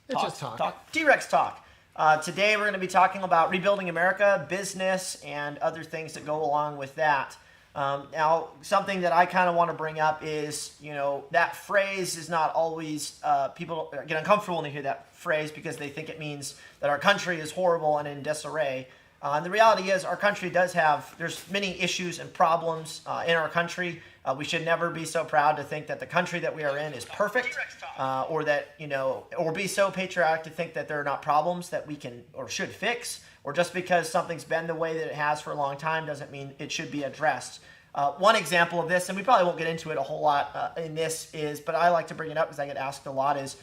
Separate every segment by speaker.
Speaker 1: It's just talk.
Speaker 2: T.Rex talk. Today we're going to be talking about rebuilding America, business, and other things that go along with that. Now, something that I kind of want to bring up is, that phrase is not always, people get uncomfortable when they hear that phrase because they think it means that our country is horrible and in disarray. And the reality is our country there's many issues and problems in our country. We should never be so proud to think that the country that we are in is perfect, or be so patriotic to think that there are not problems that we can or should fix, or just because something's been the way that it has for a long time doesn't mean it should be addressed. One example of this, and we probably won't get into it a whole lot in this, but I like to bring it up because I get asked a lot, is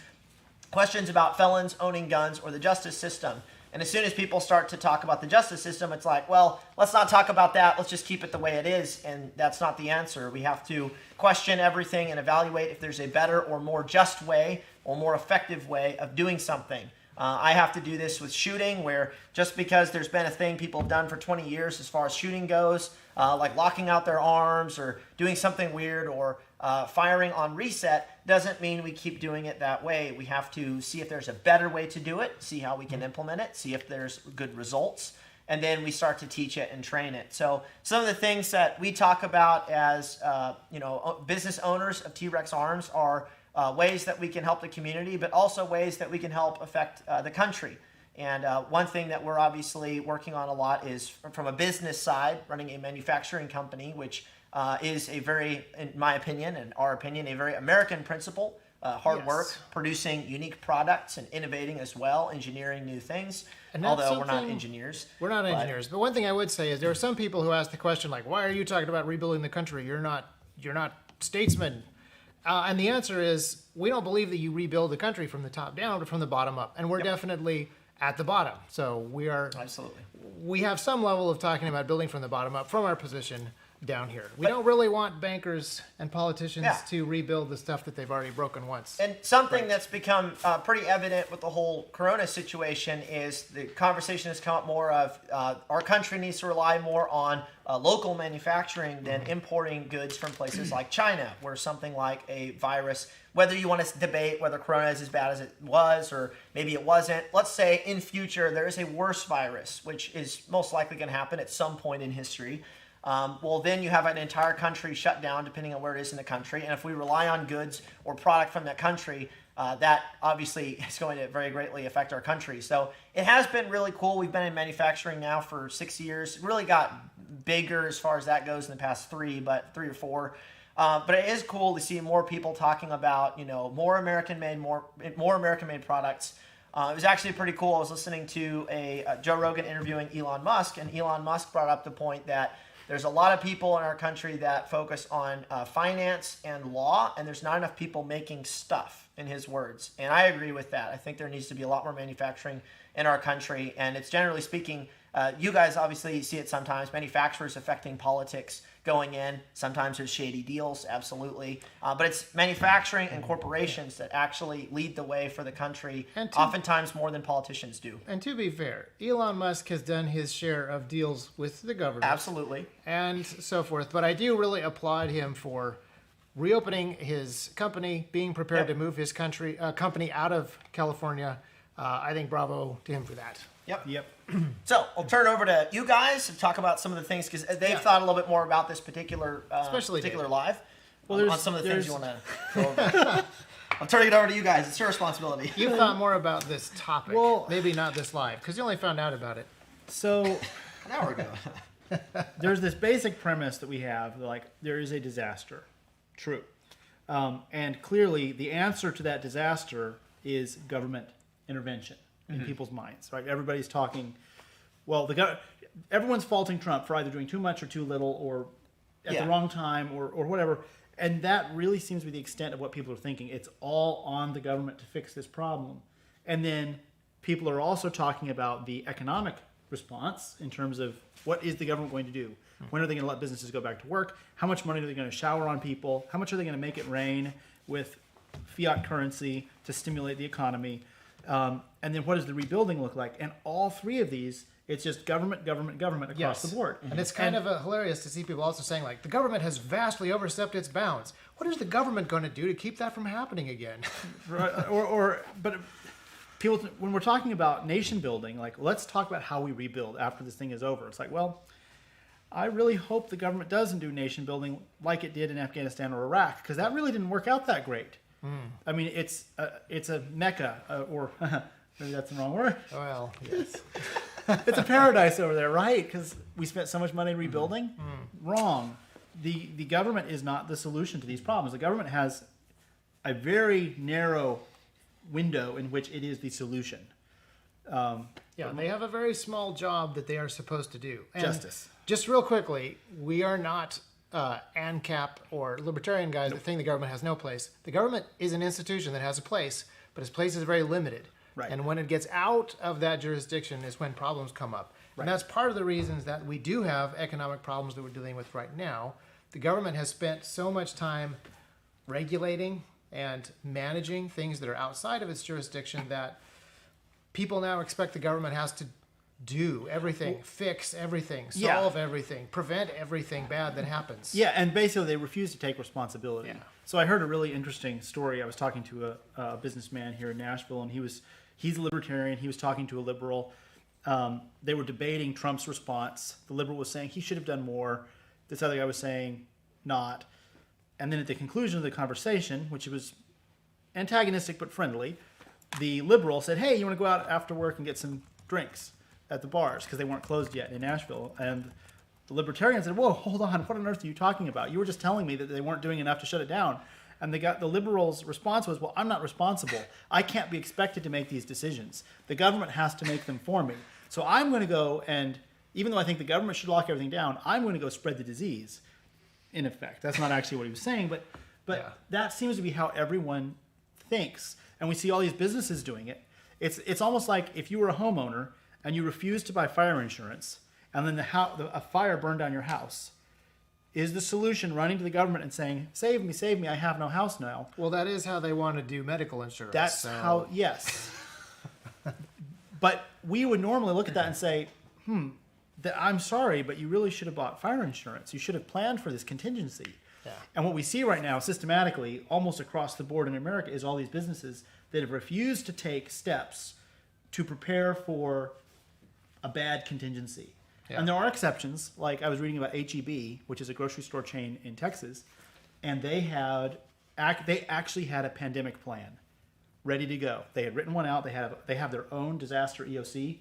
Speaker 2: questions about felons owning guns or the justice system. And as soon as people start to talk about the justice system, it's like, well, let's not talk about that. Let's just keep it the way it is. And that's not the answer. We have to question everything and evaluate if there's a better or more just way or more effective way of doing something. I have to do this with shooting, where just because there's been a thing people have done for 20 years as far as shooting goes, like locking out their arms or doing something weird or firing on reset, doesn't mean we keep doing it that way. We have to see if there's a better way to do it, see how we can implement it, see if there's good results, and then we start to teach it and train it. So some of the things that we talk about as business owners of T.Rex Arms are ways that we can help the community, but also ways that we can help affect the country. And one thing that we're obviously working on a lot is from a business side, running a manufacturing company, which is a very, in my opinion and our opinion, a very American principle. Hard work, producing unique products and innovating as well, engineering new things. And although we're not engineers.
Speaker 1: We're not engineers. But one thing I would say is there are some people who ask the question, like, why are you talking about rebuilding the country? You're not statesmen. And the answer is, we don't believe that you rebuild the country from the top down, but from the bottom up. And we're definitely at the bottom. So we are...
Speaker 2: Absolutely.
Speaker 1: We have some level of talking about building from the bottom up from our position down here. We don't really want bankers and politicians to rebuild the stuff that they've already broken once.
Speaker 2: And something that's become pretty evident with the whole Corona situation is the conversation has come up more of our country needs to rely more on local manufacturing than importing goods from places like China, where something like a virus, whether you want to debate whether Corona is as bad as it was or maybe it wasn't, let's say in future there is a worse virus, which is most likely going to happen at some point in history. Well, then you have an entire country shut down, depending on where it is in the country. And if we rely on goods or product from that country, that obviously is going to very greatly affect our country. So it has been really cool. We've been in manufacturing now for 6 years. It really got bigger as far as that goes in the past 3 or 4. But it is cool to see more people talking about, more American-made, more American-made products. It was actually pretty cool. I was listening to a Joe Rogan interviewing Elon Musk, and Elon Musk brought up the point that there's a lot of people in our country that focus on finance and law, and there's not enough people making stuff, in his words. And I agree with that. I think there needs to be a lot more manufacturing in our country, and it's generally speaking, you guys obviously see it sometimes, manufacturers affecting politics going in. Sometimes there's shady deals, absolutely. But it's manufacturing and corporations that actually lead the way for the country, oftentimes more than politicians do.
Speaker 1: And to be fair, Elon Musk has done his share of deals with the government.
Speaker 2: Absolutely.
Speaker 1: And so forth. But I do really applaud him for reopening his company, being prepared to move his company out of California. I think bravo to him for that.
Speaker 2: Yep. So I'll turn it over to you guys to talk about some of the things, because they've thought a little bit more about this particular live. Well, on some of the things you want to go over. I'm turning it over to you guys. It's your responsibility.
Speaker 1: You thought more about this topic. Well, maybe not this live, because you only found out about it.
Speaker 3: So
Speaker 2: an hour ago.
Speaker 3: There's this basic premise that we have, like there is a disaster. True. And clearly the answer to that disaster is government intervention in people's minds, right? Everybody's talking, well, everyone's faulting Trump for either doing too much or too little, or at the wrong time, or whatever. And that really seems to be the extent of what people are thinking. It's all on the government to fix this problem. And then people are also talking about the economic response in terms of what is the government going to do? When are they going to let businesses go back to work? How much money are they going to shower on people? How much are they going to make it rain with fiat currency to stimulate the economy? And then what does the rebuilding look like? And all three of these, it's just government across the board.
Speaker 1: And it's kind of hilarious to see people also saying, like, the government has vastly overstepped its bounds. What is the government going to do to keep that from happening again?
Speaker 3: Right. But people, when we're talking about nation building, like, let's talk about how we rebuild after this thing is over. It's like, well, I really hope the government doesn't do nation building like it did in Afghanistan or Iraq, because that really didn't work out that great. I mean, it's a mecca, or maybe that's the wrong word.
Speaker 1: Well, yes.
Speaker 3: It's a paradise over there, right? Because we spent so much money rebuilding. Wrong. The government is not the solution to these problems. The government has a very narrow window in which it is the solution.
Speaker 1: They have a very small job that they are supposed to do. And
Speaker 3: Justice.
Speaker 1: Just real quickly, we are not ANCAP or libertarian guys that think the government has no place. The government is an institution that has a place, but its place is very limited.
Speaker 3: Right.
Speaker 1: And when it gets out of that jurisdiction is when problems come up.
Speaker 3: Right.
Speaker 1: And that's part of the reasons that we do have economic problems that we're dealing with right now. The government has spent so much time regulating and managing things that are outside of its jurisdiction that people now expect the government has to do everything, fix everything, solve everything, prevent everything bad that happens.
Speaker 3: Yeah, and basically they refuse to take responsibility.
Speaker 1: Yeah.
Speaker 3: So I heard a really interesting story. I was talking to a businessman here in Nashville, and he's a libertarian. He was talking to a liberal. They were debating Trump's response. The liberal was saying he should have done more. This other guy was saying not. And then at the conclusion of the conversation, which was antagonistic but friendly, the liberal said, hey, you want to go out after work and get some drinks at the bars, because they weren't closed yet in Nashville. And the libertarian said, whoa, hold on, what on earth are you talking about? You were just telling me that they weren't doing enough to shut it down. And the liberal's response was, well, I'm not responsible. I can't be expected to make these decisions. The government has to make them for me. So I'm going to go and, even though I think the government should lock everything down, I'm going to go spread the disease, in effect. That's not actually what he was saying, but that seems to be how everyone thinks. And we see all these businesses doing it. It's almost like if you were a homeowner and you refused to buy fire insurance, and then a fire burned down your house. Is the solution running to the government and saying, save me, I have no house now?
Speaker 1: Well, that is how they want to do medical insurance.
Speaker 3: That's how, yes. But we would normally look at that and say, I'm sorry, but you really should have bought fire insurance. You should have planned for this contingency.
Speaker 1: Yeah.
Speaker 3: And what we see right now systematically, almost across the board in America, is all these businesses that have refused to take steps to prepare for a bad contingency. Yeah. And there are exceptions. Like I was reading about H-E-B, which is a grocery store chain in Texas, and they actually had a pandemic plan ready to go. They had written one out. They have their own disaster EOC.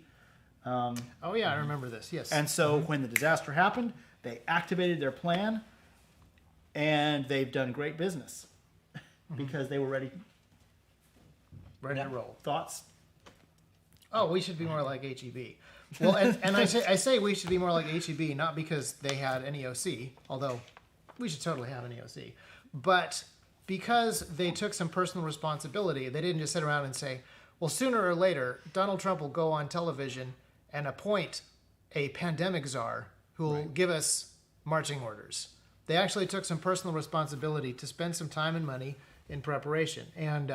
Speaker 1: I remember this. Yes.
Speaker 3: And so when the disaster happened, they activated their plan, and they've done great business because they were ready
Speaker 1: to roll.
Speaker 3: Thoughts?
Speaker 1: Oh, we should be more like H-E-B. Well, and I say we should be more like H-E-B, not because they had an EOC, although we should totally have an EOC, but because they took some personal responsibility. They didn't just sit around and say, well, sooner or later, Donald Trump will go on television and appoint a pandemic czar who will give us marching orders. They actually took some personal responsibility to spend some time and money in preparation. And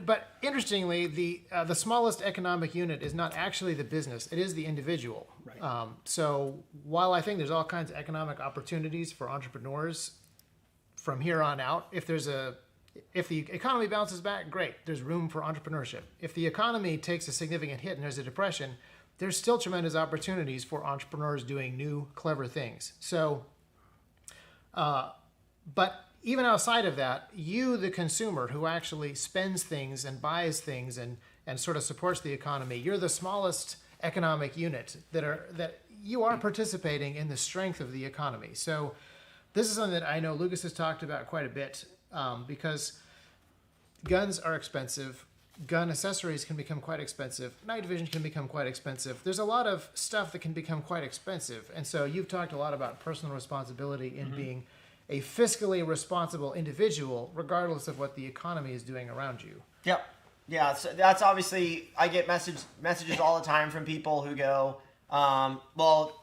Speaker 1: but interestingly, the smallest economic unit is not actually the business; it is the individual.
Speaker 3: Right.
Speaker 1: So while I think there's all kinds of economic opportunities for entrepreneurs from here on out, if the economy bounces back, great. There's room for entrepreneurship. If the economy takes a significant hit and there's a depression, there's still tremendous opportunities for entrepreneurs doing new, clever things. So, but even outside of that, you, the consumer who actually spends things and buys things and sort of supports the economy, you're the smallest economic unit that you are participating in the strength of the economy. So this is something that I know Lucas has talked about quite a bit because guns are expensive. Gun accessories can become quite expensive. Night vision can become quite expensive. There's a lot of stuff that can become quite expensive. And so you've talked a lot about personal responsibility in being a fiscally responsible individual, regardless of what the economy is doing around you.
Speaker 2: Yep. Yeah, so that's obviously, I get messages all the time from people who go, well,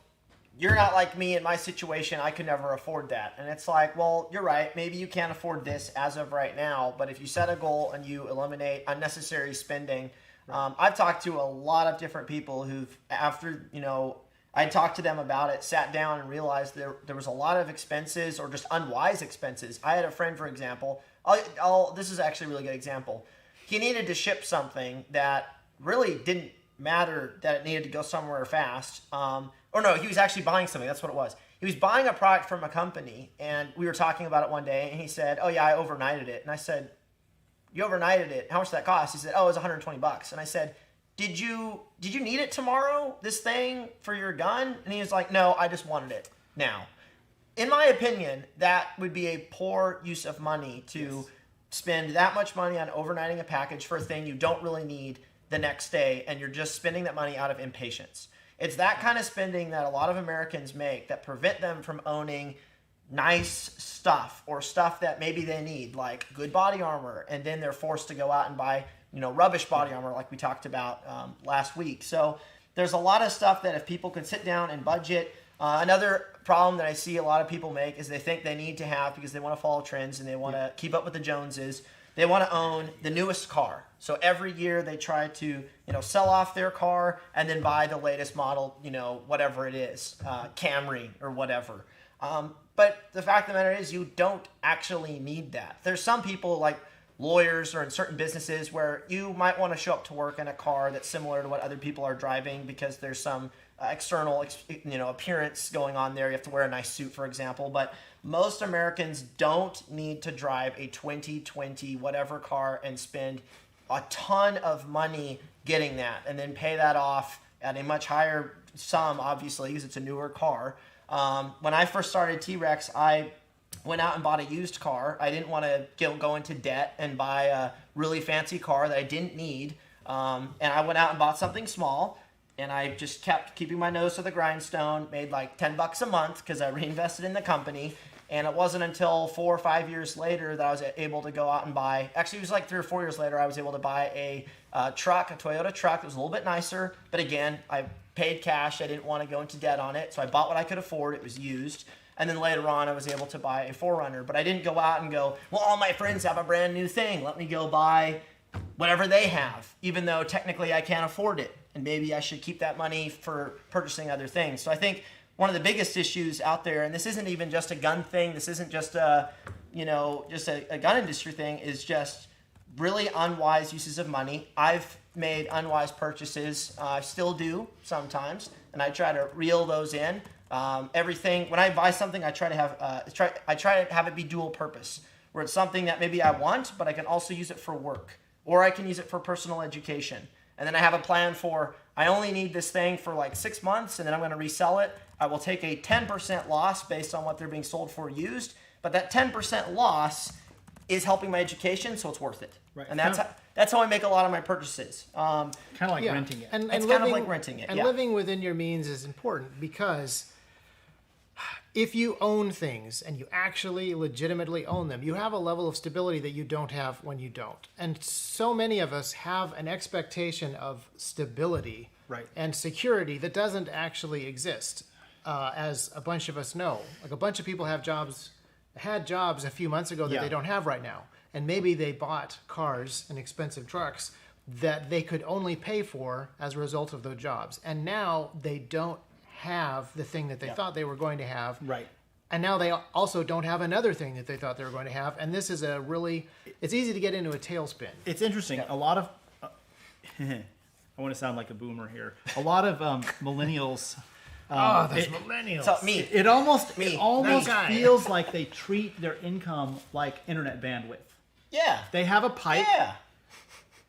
Speaker 2: you're not like me in my situation. I could never afford that. And it's like, well, you're right. Maybe you can't afford this as of right now. But if you set a goal and you eliminate unnecessary spending, I've talked to a lot of different people who've, after, I talked to them about it, sat down and realized there was a lot of expenses or just unwise expenses. I had a friend, for example, this is actually a really good example. he needed to ship something that really didn't matter that it needed to go somewhere fast. Or no, he was actually buying something. That's what it was. He was buying a product from a company, and we were talking about it one day, and he said, "Oh yeah, I overnighted it." And I said, "You overnighted it? How much did that cost?" He said, "Oh, it was $120." And I said, Did you need it tomorrow, this thing for your gun?" And he was like, "No, I just wanted it now." In my opinion, that would be a poor use of money to spend that much money on overnighting a package for a thing you don't really need the next day, and you're just spending that money out of impatience. It's that kind of spending that a lot of Americans make that prevent them from owning nice stuff or stuff that maybe they need, like good body armor, and then they're forced to go out and buy, rubbish body armor like we talked about last week. So there's a lot of stuff that if people can sit down and budget. Another problem that I see a lot of people make is they think they need to have, because they want to follow trends and they want to keep up with the Joneses, they want to own the newest car. So every year they try to, sell off their car and then buy the latest model, whatever it is, Camry or whatever. But the fact of the matter is you don't actually need that. There's some people like lawyers or in certain businesses where you might want to show up to work in a car that's similar to what other people are driving because there's some external, appearance going on there. You have to wear a nice suit, for example. But most Americans don't need to drive a 2020 whatever car and spend a ton of money getting that and then pay that off at a much higher sum, obviously, because it's a newer car. When I first started T.Rex, I went out and bought a used car. I didn't want to go into debt and buy a really fancy car that I didn't need. And I went out and bought something small, and I just kept keeping my nose to the grindstone, made like $10 a month because I reinvested in the company. And it wasn't until 4 or 5 years later that I was able to go out and buy, actually it was like 3 or 4 years later, I was able to buy a truck, a Toyota truck that was a little bit nicer. But again, I paid cash. I didn't want to go into debt on it. So I bought what I could afford. It was used. And then later on, I was able to buy a 4Runner. But I didn't go out and go, well, all my friends have a brand new thing. Let me go buy whatever they have, even though technically I can't afford it. And maybe I should keep that money for purchasing other things. So I think one of the biggest issues out there, and this isn't even just a gun thing, this isn't just a gun industry thing, is just really unwise uses of money. I've made unwise purchases. I still do sometimes, and I try to reel those in. Everything, when I buy something, I try to have it be dual purpose, where it's something that maybe I want, but I can also use it for work, or I can use it for personal education. And then I have a plan for, I only need this thing for like 6 months, and then I'm going to resell it. I will take a 10% loss based on what they're being sold for used, but that 10% loss is helping my education, so it's worth it.
Speaker 3: Right.
Speaker 2: And that's how I make a lot of my purchases.
Speaker 3: Kind of like renting it.
Speaker 1: And
Speaker 2: It's
Speaker 1: living,
Speaker 2: kind of like renting it,
Speaker 1: And
Speaker 2: yeah.
Speaker 1: living within your means is important, because if you own things and you actually legitimately own them, you have a level of stability that you don't have when you don't. And so many of us have an expectation of stability
Speaker 3: Right.
Speaker 1: and security that doesn't actually exist, as a bunch of us know. Like a bunch of people had jobs a few months ago that
Speaker 3: Yeah.
Speaker 1: they don't have right now. And maybe they bought cars and expensive trucks that they could only pay for as a result of those jobs. And now they don't have the thing that they thought they were going to have.
Speaker 3: Right.
Speaker 1: And now they also don't have another thing that they thought they were going to have. And this is it's easy to get into a tailspin.
Speaker 3: It's interesting. A lot of, I want to sound like a boomer here. A lot of millennials.
Speaker 1: Millennials.
Speaker 2: So me.
Speaker 3: It almost
Speaker 1: That guy.
Speaker 3: feels like they treat their income like internet bandwidth.
Speaker 2: Yeah.
Speaker 3: They have a pipe.
Speaker 2: Yeah.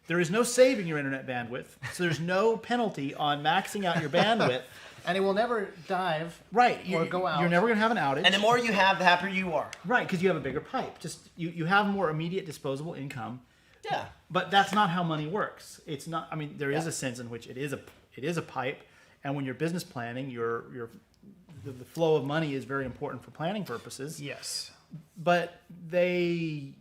Speaker 3: There is no saving your internet bandwidth, so there's no penalty on maxing out your bandwidth.
Speaker 1: And it will never dive
Speaker 3: Right.
Speaker 1: or go out.
Speaker 3: You're never going to have an outage.
Speaker 2: And the more you have, the happier you are.
Speaker 3: Right, because you have a bigger pipe. Just you have more immediate disposable income.
Speaker 2: Yeah.
Speaker 3: But that's not how money works. It's not. I mean, there is a sense in which it is a pipe, and when you're business planning, the flow of money is very important for planning purposes.
Speaker 1: Yes.
Speaker 3: But it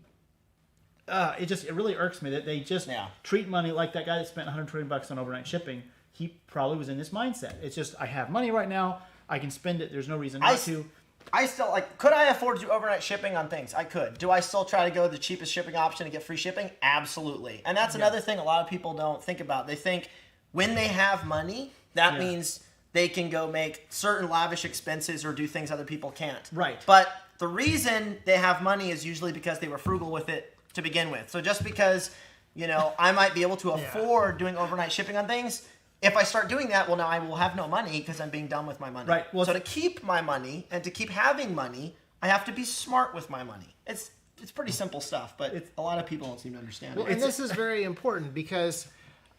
Speaker 3: really irks me that they just treat money like that guy that spent $120 on overnight shipping. He probably was in this mindset. It's just, I have money right now. I can spend it. There's no reason not to.
Speaker 2: I still, could I afford to do overnight shipping on things? I could. Do I still try to go the cheapest shipping option to get free shipping? Absolutely. And that's another thing a lot of people don't think about. They think when they have money, that means they can go make certain lavish expenses or do things other people can't.
Speaker 3: Right.
Speaker 2: But the reason they have money is usually because they were frugal with it to begin with. So just because You know, I might be able to afford doing overnight shipping on things. If I start doing that, well, now I will have no money because I'm being dumb with my money.
Speaker 3: Right. Well,
Speaker 2: so to keep my money and to keep having money, I have to be smart with my money. It's pretty simple stuff, but a lot of people don't seem to understand it.
Speaker 1: And this is very important because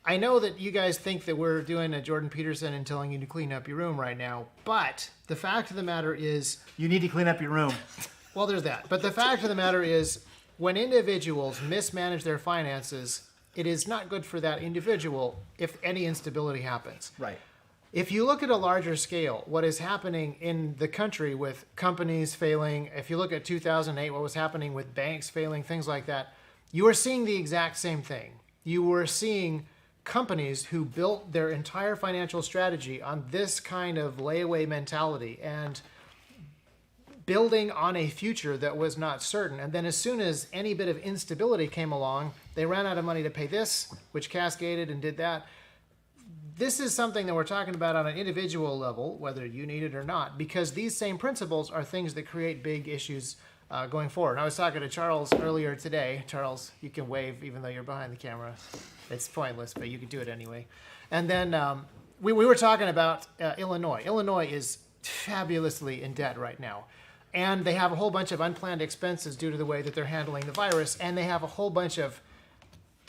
Speaker 1: I know that you guys think that we're doing a Jordan Peterson and telling you to clean up your room right now, but the fact of the matter is...
Speaker 3: You need to clean up your room.
Speaker 1: Well, there's that. But the fact of the matter is, when individuals mismanage their finances, it is not good for that individual if any instability happens.
Speaker 3: Right.
Speaker 1: If you look at a larger scale, what is happening in the country with companies failing, if you look at 2008, what was happening with banks failing, things like that, you are seeing the exact same thing. You were seeing companies who built their entire financial strategy on this kind of layaway mentality and building on a future that was not certain. And then as soon as any bit of instability came along, they ran out of money to pay this, which cascaded and did that. This is something that we're talking about on an individual level, whether you need it or not, because these same principles are things that create big issues going forward. I was talking to Charles earlier today. Charles, you can wave even though you're behind the camera. It's pointless, but you can do it anyway. And then we were talking about Illinois. Illinois is fabulously in debt right now. And they have a whole bunch of unplanned expenses due to the way that they're handling the virus. And they have a whole bunch of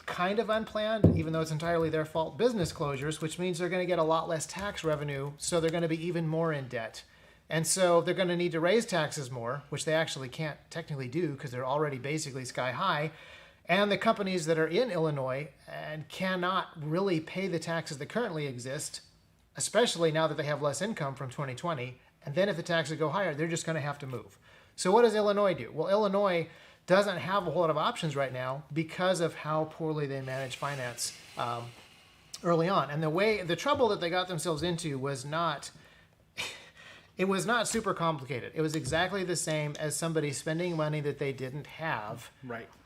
Speaker 1: kind of unplanned, even though it's entirely their fault, business closures, which means they're going to get a lot less tax revenue, so they're going to be even more in debt. And so they're going to need to raise taxes more, which they actually can't technically do because they're already basically sky high. And the companies that are in Illinois and cannot really pay the taxes that currently exist, especially now that they have less income from 2020, and then if the taxes go higher, they're just going to have to move. So what does Illinois do? Well, Illinois doesn't have a whole lot of options right now because of how poorly they manage finance early on. And the trouble that they got themselves into was not super complicated. It was exactly the same as somebody spending money that they didn't have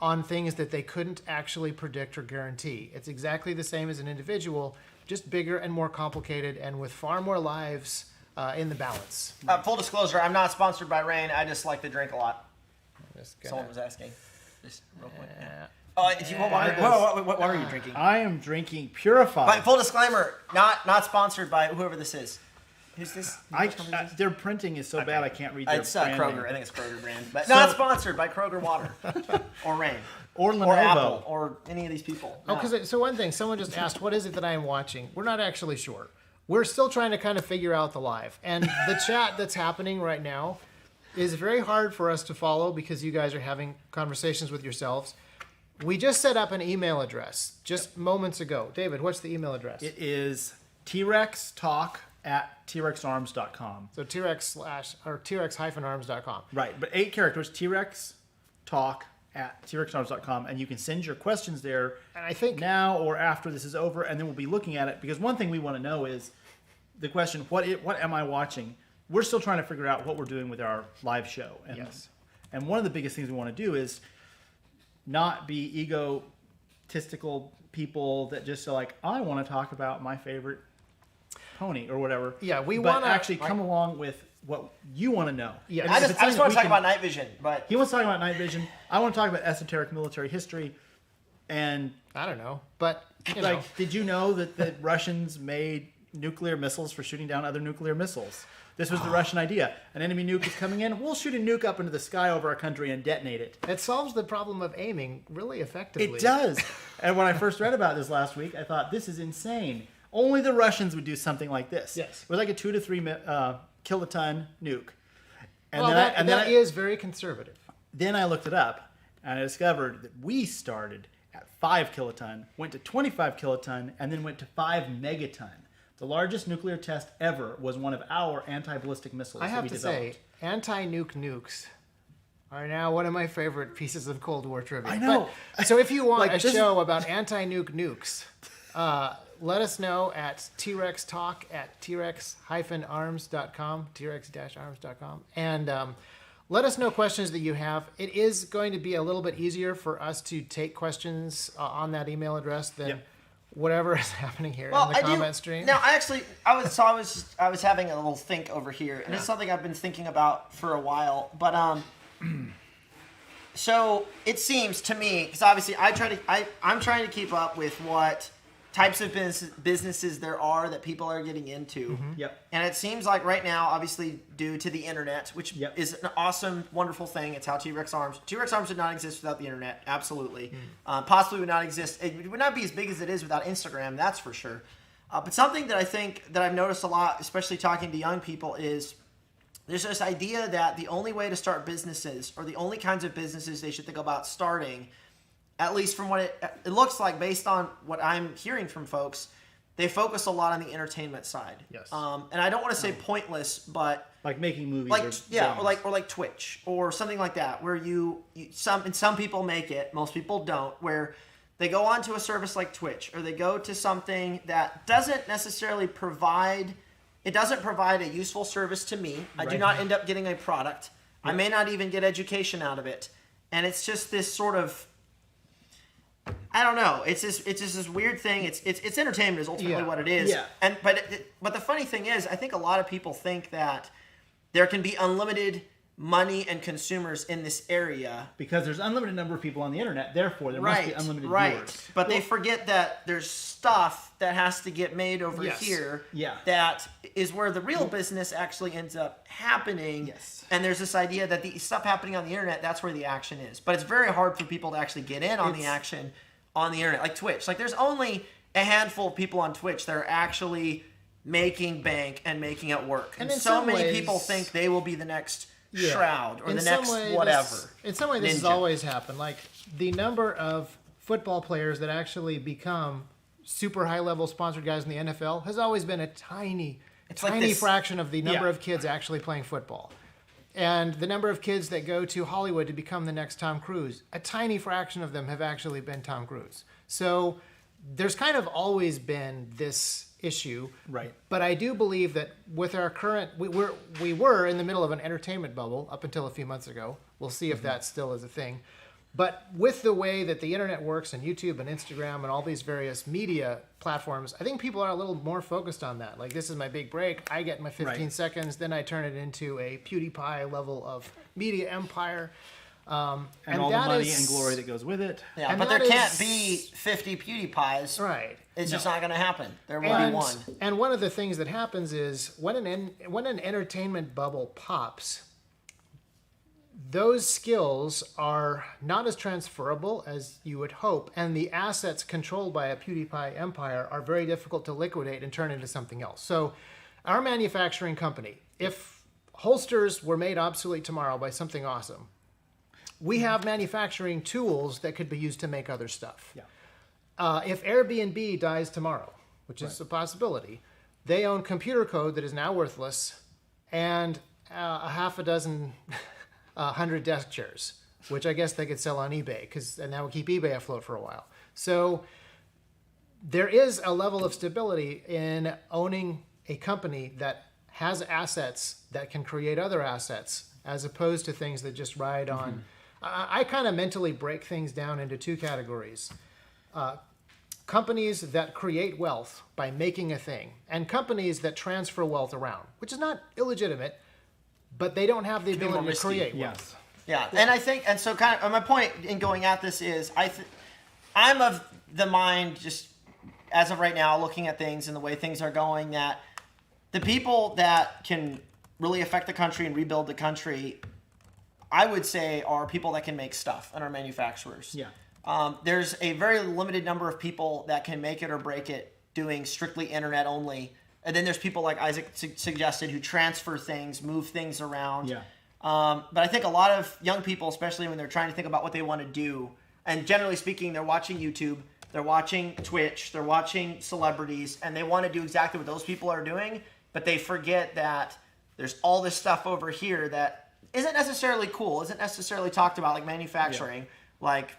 Speaker 1: on things that they couldn't actually predict or guarantee. It's exactly the same as an individual, just bigger and more complicated and with far more lives in the balance.
Speaker 2: Full disclosure, I'm not sponsored by Rain. I just like to drink a lot. Someone was asking. Just real quick. What are you drinking?
Speaker 3: I am drinking Purified.
Speaker 2: But full disclaimer, not sponsored by whoever this is. Who's this?
Speaker 3: Their printing is so bad I can't read their
Speaker 2: It's
Speaker 3: brand
Speaker 2: Kroger.
Speaker 3: name.
Speaker 2: I think it's Kroger brand. But not sponsored by Kroger Water. Or Rain.
Speaker 3: Or Lenovo.
Speaker 2: Or Apple. Or any of these people.
Speaker 1: No. So one thing, someone just asked, what is it that I am watching? We're not actually sure. We're still trying to kind of figure out the live. And the chat that's happening right now is very hard for us to follow because you guys are having conversations with yourselves. We just set up an email address just moments ago. David, what's the email address?
Speaker 3: It is TREXtalk@TREXarms.com.
Speaker 1: So T-Rex-arms.com.
Speaker 3: Right, but 8 characters, TREXtalk@TREXarms.com, and you can send your questions there
Speaker 1: and I think
Speaker 3: now or after this is over, and then we'll be looking at it, because one thing we want to know is the question, what am I watching? We're still trying to figure out what we're doing with our live show. And,
Speaker 1: yes.
Speaker 3: And one of the biggest things we want to do is not be egotistical people that just are like, I want to talk about my favorite pony or whatever.
Speaker 1: Yeah, we
Speaker 3: want
Speaker 1: to
Speaker 3: actually come along with what you want to know.
Speaker 2: Yeah, I just want to talk about night vision. But
Speaker 3: he wants to talk about night vision. I want to talk about esoteric military history. And
Speaker 1: I don't know, but
Speaker 3: did you know that the Russians made nuclear missiles for shooting down other nuclear missiles? This was the Russian idea. An enemy nuke is coming in. We'll shoot a nuke up into the sky over our country and detonate it.
Speaker 1: It solves the problem of aiming really effectively.
Speaker 3: It does. And when I first read about this last week, I thought, this is insane. Only the Russians would do something like this.
Speaker 1: Yes.
Speaker 3: It was like a 2 to 3 kiloton nuke.
Speaker 1: And that is very conservative.
Speaker 3: Then I looked it up, and I discovered that we started at 5 kiloton, went to 25 kiloton, and then went to 5 megaton. The largest nuclear test ever was one of our anti-ballistic missiles
Speaker 1: I
Speaker 3: that
Speaker 1: have
Speaker 3: we
Speaker 1: to
Speaker 3: developed.
Speaker 1: say, anti-nuke nukes are now one of my favorite pieces of Cold War trivia.
Speaker 3: I know.
Speaker 1: So if you want a show about anti-nuke nukes, let us know at TREXtalk@TREX-arms.com, TREX-arms.com. And let us know questions that you have. It is going to be a little bit easier for us to take questions on that email address than whatever is happening here in the comment stream.
Speaker 2: Now, I was having a little think over here, and it's something I've been thinking about for a while. But So it seems to me, because obviously I'm trying to keep up with what types of businesses there are that people are getting into.
Speaker 3: Mm-hmm. Yep.
Speaker 2: And it seems like right now, obviously due to the internet, which is an awesome, wonderful thing. It's how T.Rex Arms would not exist without the internet. Absolutely. Possibly would not exist. It would not be as big as it is without Instagram. That's for sure. But something that I think that I've noticed a lot, especially talking to young people, is there's this idea that the only way to start businesses, or the only kinds of businesses they should think about starting, at least from what it looks like based on what I'm hearing from folks, they focus a lot on the entertainment side.
Speaker 1: Yes.
Speaker 2: And I don't want to say pointless, but
Speaker 3: Like making movies.
Speaker 2: like
Speaker 3: or games.
Speaker 2: or like Twitch or something like that, where some people make it, most people don't, where they go onto a service like Twitch, or they go to something that doesn't necessarily provide a useful service to me. I do not end up getting a product. I may not even get education out of it. And it's just this sort of, I don't know. It's just this weird thing. It's entertainment is ultimately what it is.
Speaker 3: Yeah.
Speaker 2: And but the funny thing is, I think a lot of people think that there can be unlimited money and consumers in this area
Speaker 3: Because there's unlimited number of people on the internet, therefore there must be unlimited viewers.
Speaker 2: But they forget that there's stuff that has to get made over here.
Speaker 3: Yeah.
Speaker 2: That is where the real business actually ends up happening.
Speaker 3: Yes.
Speaker 2: And there's this idea that the stuff happening on the internet, that's where the action is. But it's very hard for people to actually get in on the action on the internet, like Twitch. Like there's only a handful of people on Twitch that are actually making bank and making it work. And
Speaker 1: in
Speaker 2: so
Speaker 1: some
Speaker 2: many
Speaker 1: ways-
Speaker 2: people think they will be the next Shroud or the next
Speaker 1: This, in some way, this has
Speaker 2: Ninja.
Speaker 1: always happened. Like the number of football players that actually become super high-level sponsored guys in the NFL has always been a tiny
Speaker 2: like this-
Speaker 1: fraction of the number
Speaker 3: Yeah.
Speaker 1: of kids actually playing football. And the number of kids that go to Hollywood to become the next Tom Cruise, a tiny fraction of them have actually been Tom Cruise. So there's kind of always been this issue.
Speaker 3: Right.
Speaker 1: But I do believe that with our current, we were in the middle of an entertainment bubble up until a few months ago. We'll see if that still is a thing. But with the way that the internet works and YouTube and Instagram and all these various media platforms, I think people are a little more focused on that. Like, this is my big break. I get my 15 seconds, then I turn it into a PewDiePie level of media empire.
Speaker 3: And all the
Speaker 1: that
Speaker 3: money
Speaker 1: is-
Speaker 3: and glory that goes with it.
Speaker 2: Yeah,
Speaker 1: And
Speaker 2: but there
Speaker 1: that
Speaker 2: can't
Speaker 1: is-
Speaker 2: be 50 PewDiePies.
Speaker 1: Right.
Speaker 2: It's just not going to happen. There will be one.
Speaker 1: And one of the things that happens is when an entertainment bubble pops, those skills are not as transferable as you would hope, and the assets controlled by a PewDiePie empire are very difficult to liquidate and turn into something else. So our manufacturing company, if holsters were made obsolete tomorrow by something awesome, we have manufacturing tools that could be used to make other stuff.
Speaker 3: Yeah.
Speaker 1: If Airbnb dies tomorrow, which is a possibility, they own computer code that is now worthless and a half a dozen 100 desk chairs, which I guess they could sell on eBay, and that would keep eBay afloat for a while. So there is a level of stability in owning a company that has assets that can create other assets, as opposed to things that just ride on. I kind of mentally break things down into two categories. Companies that create wealth by making a thing, and companies that transfer wealth around, which is not illegitimate, but they don't have the
Speaker 2: be more
Speaker 1: ability to
Speaker 2: risky.
Speaker 1: create wealth.
Speaker 2: Yeah, and I think, and so kind of my point in going at this is, I'm of the mind, just as of right now, looking at things and the way things are going, that the people that can really affect the country and rebuild the country, I would say, are people that can make stuff and are manufacturers.
Speaker 3: Yeah.
Speaker 2: There's a very limited number of people that can make it or break it doing strictly internet only. And then there's people like Isaac suggested who transfer things, move things around.
Speaker 3: Yeah.
Speaker 2: But I think a lot of young people, especially when they're trying to think about what they want to do, and generally speaking, they're watching YouTube, they're watching Twitch, they're watching celebrities, and they want to do exactly what those people are doing, but they forget that there's all this stuff over here that isn't necessarily cool, isn't necessarily talked about, like manufacturing, like,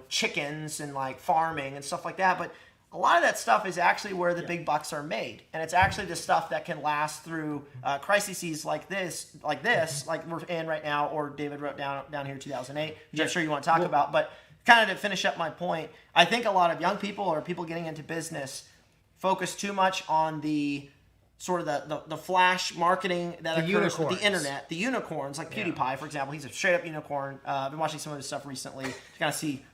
Speaker 2: chickens and like farming and stuff like that. But a lot of that stuff is actually where the big bucks are made, and it's actually the stuff that can last through crises like this, like we're in right now, or David wrote down here 2008, which I'm sure you want to talk about. But kind of to finish up my point, I think a lot of young people or people getting into business focus too much on the sort of the flash marketing that
Speaker 1: The
Speaker 2: occurs with
Speaker 1: unicorns.
Speaker 2: the internet, the unicorns, like PewDiePie, for example. He's a straight up unicorn. I've been watching some of his stuff recently to kind of see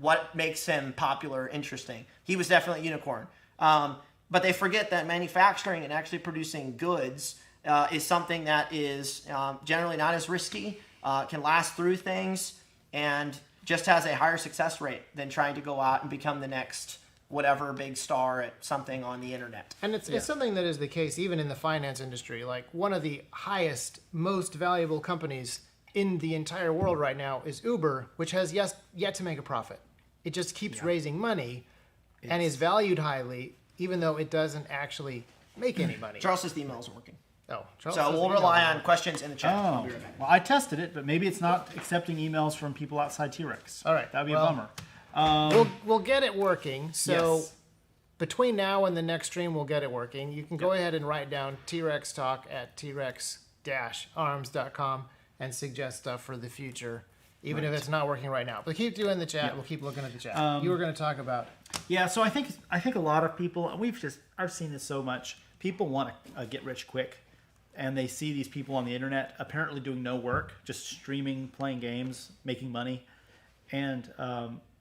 Speaker 2: what makes him popular, interesting. He was definitely a unicorn. But they forget that manufacturing and actually producing goods is something that is generally not as risky, can last through things, and just has a higher success rate than trying to go out and become the next whatever big star at something on the internet.
Speaker 1: And it's something that is the case even in the finance industry. Like one of the highest, most valuable companies in the entire world right now is Uber, which has yet to make a profit. It just keeps raising money and is valued highly, even though it doesn't actually make any money.
Speaker 2: Charles says the email isn't working.
Speaker 1: Oh, Charles
Speaker 2: So
Speaker 1: says
Speaker 2: we'll
Speaker 1: the
Speaker 2: rely
Speaker 1: email.
Speaker 2: on questions in the chat.
Speaker 1: Oh.
Speaker 2: We'll be right back.
Speaker 3: Well, I tested it, but maybe it's not accepting emails from people outside T.Rex.
Speaker 1: All right,
Speaker 3: That'd be
Speaker 1: well,
Speaker 3: a bummer.
Speaker 1: We'll get it working. So
Speaker 3: Yes.
Speaker 1: between now and the next stream, we'll get it working. You can go ahead and write down T-Rex talk at T-Rex-arms.com and suggest stuff for the future, even if it's not working right now. But keep doing the chat. We'll keep looking at the chat. You were going to talk about.
Speaker 3: Yeah, so I think a lot of people, I've seen this so much. People want to get rich quick, and they see these people on the internet apparently doing no work, just streaming, playing games, making money, and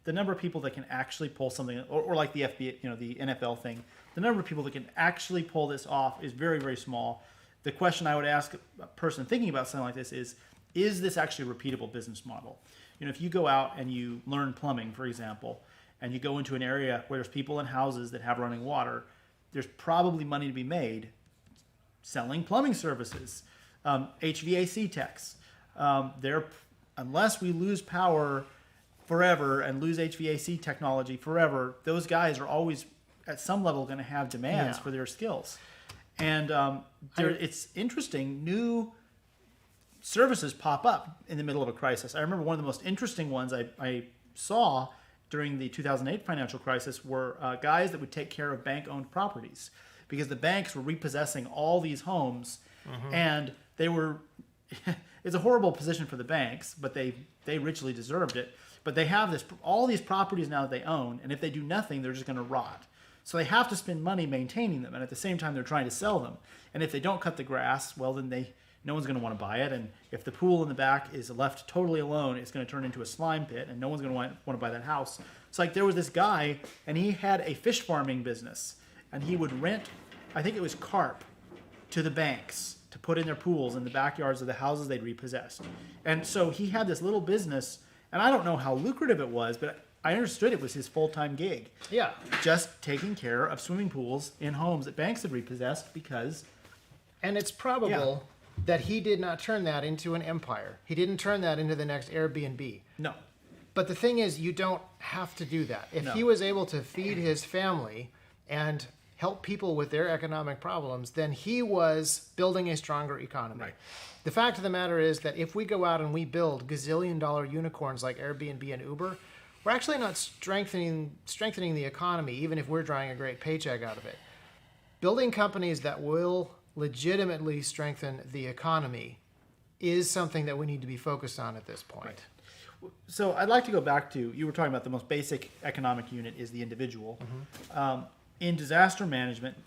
Speaker 3: the number of people that can actually pull something, or like the FBI, the NFL thing, the number of people that can actually pull this off is very, very small. The question I would ask a person thinking about something like this is this actually a repeatable business model? If you go out and you learn plumbing, for example, and you go into an area where there's people in houses that have running water, there's probably money to be made selling plumbing services, HVAC techs. Unless we lose power forever and lose HVAC technology forever, those guys are always at some level going to have demands for their skills. And it's interesting, new services pop up in the middle of a crisis. I remember one of the most interesting ones I saw during the 2008 financial crisis were guys that would take care of bank-owned properties, because the banks were repossessing all these homes, and they were it's a horrible position for the banks, but they richly deserved it. But they have all these properties now that they own, and if they do nothing, they're just going to rot. So they have to spend money maintaining them, and at the same time, they're trying to sell them. And if they don't cut the grass, well, then no one's going to want to buy it. And if the pool in the back is left totally alone, it's going to turn into a slime pit, and no one's going to want to buy that house. It's like there was this guy, and he had a fish farming business, and he would rent, I think it was carp, to the banks to put in their pools in the backyards of the houses they'd repossessed. And so he had this little business, and I don't know how lucrative it was, but I understood it was his full-time gig.
Speaker 1: Yeah.
Speaker 3: Just taking care of swimming pools in homes that banks had repossessed because...
Speaker 1: And it's probable that he did not turn that into an empire. He didn't turn that into the next Airbnb.
Speaker 3: No.
Speaker 1: But the thing is, you don't have to do that. If
Speaker 3: No.
Speaker 1: he was able to feed his family and help people with their economic problems, then he was building a stronger economy.
Speaker 3: Right.
Speaker 1: The fact of the matter is that if we go out and we build gazillion-dollar unicorns like Airbnb and Uber, we're actually not strengthening the economy, even if we're drawing a great paycheck out of it. Building companies that will legitimately strengthen the economy is something that we need to be focused on at this point.
Speaker 3: Right. So I'd like to go back to, you were talking about the most basic economic unit is the individual. In disaster management,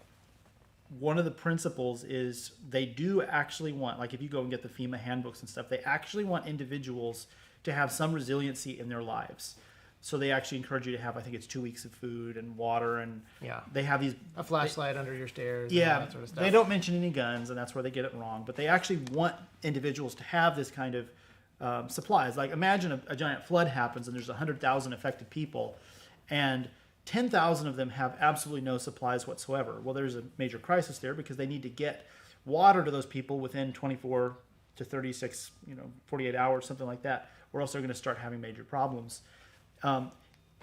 Speaker 3: one of the principles is they do actually want, like if you go and get the FEMA handbooks and stuff, they actually want individuals to have some resiliency in their lives. So they actually encourage you to have, I think it's 2 weeks of food and water, and they have these...
Speaker 1: A flashlight under your stairs.
Speaker 3: Yeah,
Speaker 1: And that sort of stuff.
Speaker 3: they don't mention any guns, and that's where they get it wrong. But they actually want individuals to have this kind of supplies. Like imagine a giant flood happens and there's 100,000 affected people, and 10,000 of them have absolutely no supplies whatsoever. Well, there's a major crisis there because they need to get water to those people within 24 to 36, 48 hours, something like that, or else they're going to start having major problems.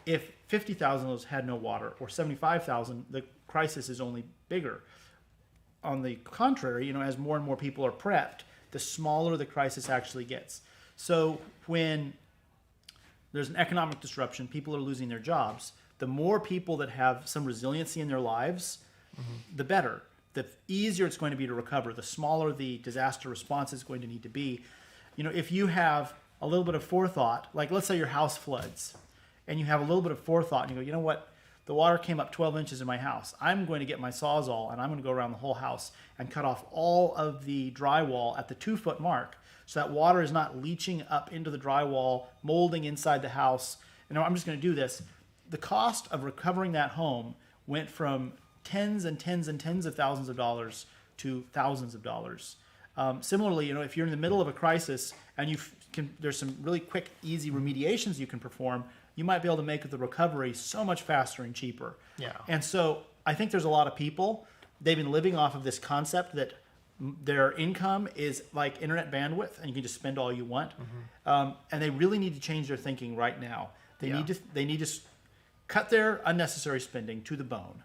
Speaker 3: If 50,000 of those had no water, or 75,000, the crisis is only bigger. On the contrary, as more and more people are prepped, the smaller the crisis actually gets. So when there's an economic disruption, people are losing their jobs, the more people that have some resiliency in their lives, the better. The easier it's going to be to recover, the smaller the disaster response is going to need to be. If you have a little bit of forethought, like let's say your house floods, and you have a little bit of forethought, and you go, you know what, the water came up 12 inches in my house. I'm going to get my Sawzall and I'm going to go around the whole house and cut off all of the drywall at the 2-foot mark so that water is not leaching up into the drywall, molding inside the house. And I'm just going to do this. The cost of recovering that home went from tens and tens and tens of thousands of dollars to thousands of dollars. Similarly, if you're in the middle of a crisis and there's some really quick, easy remediations you can perform, you might be able to make the recovery so much faster and cheaper.
Speaker 1: Yeah.
Speaker 3: And so I think there's a lot of people, they've been living off of this concept that their income is like internet bandwidth and you can just spend all you want. And they really need to change their thinking right now. They need to cut their unnecessary spending to the bone.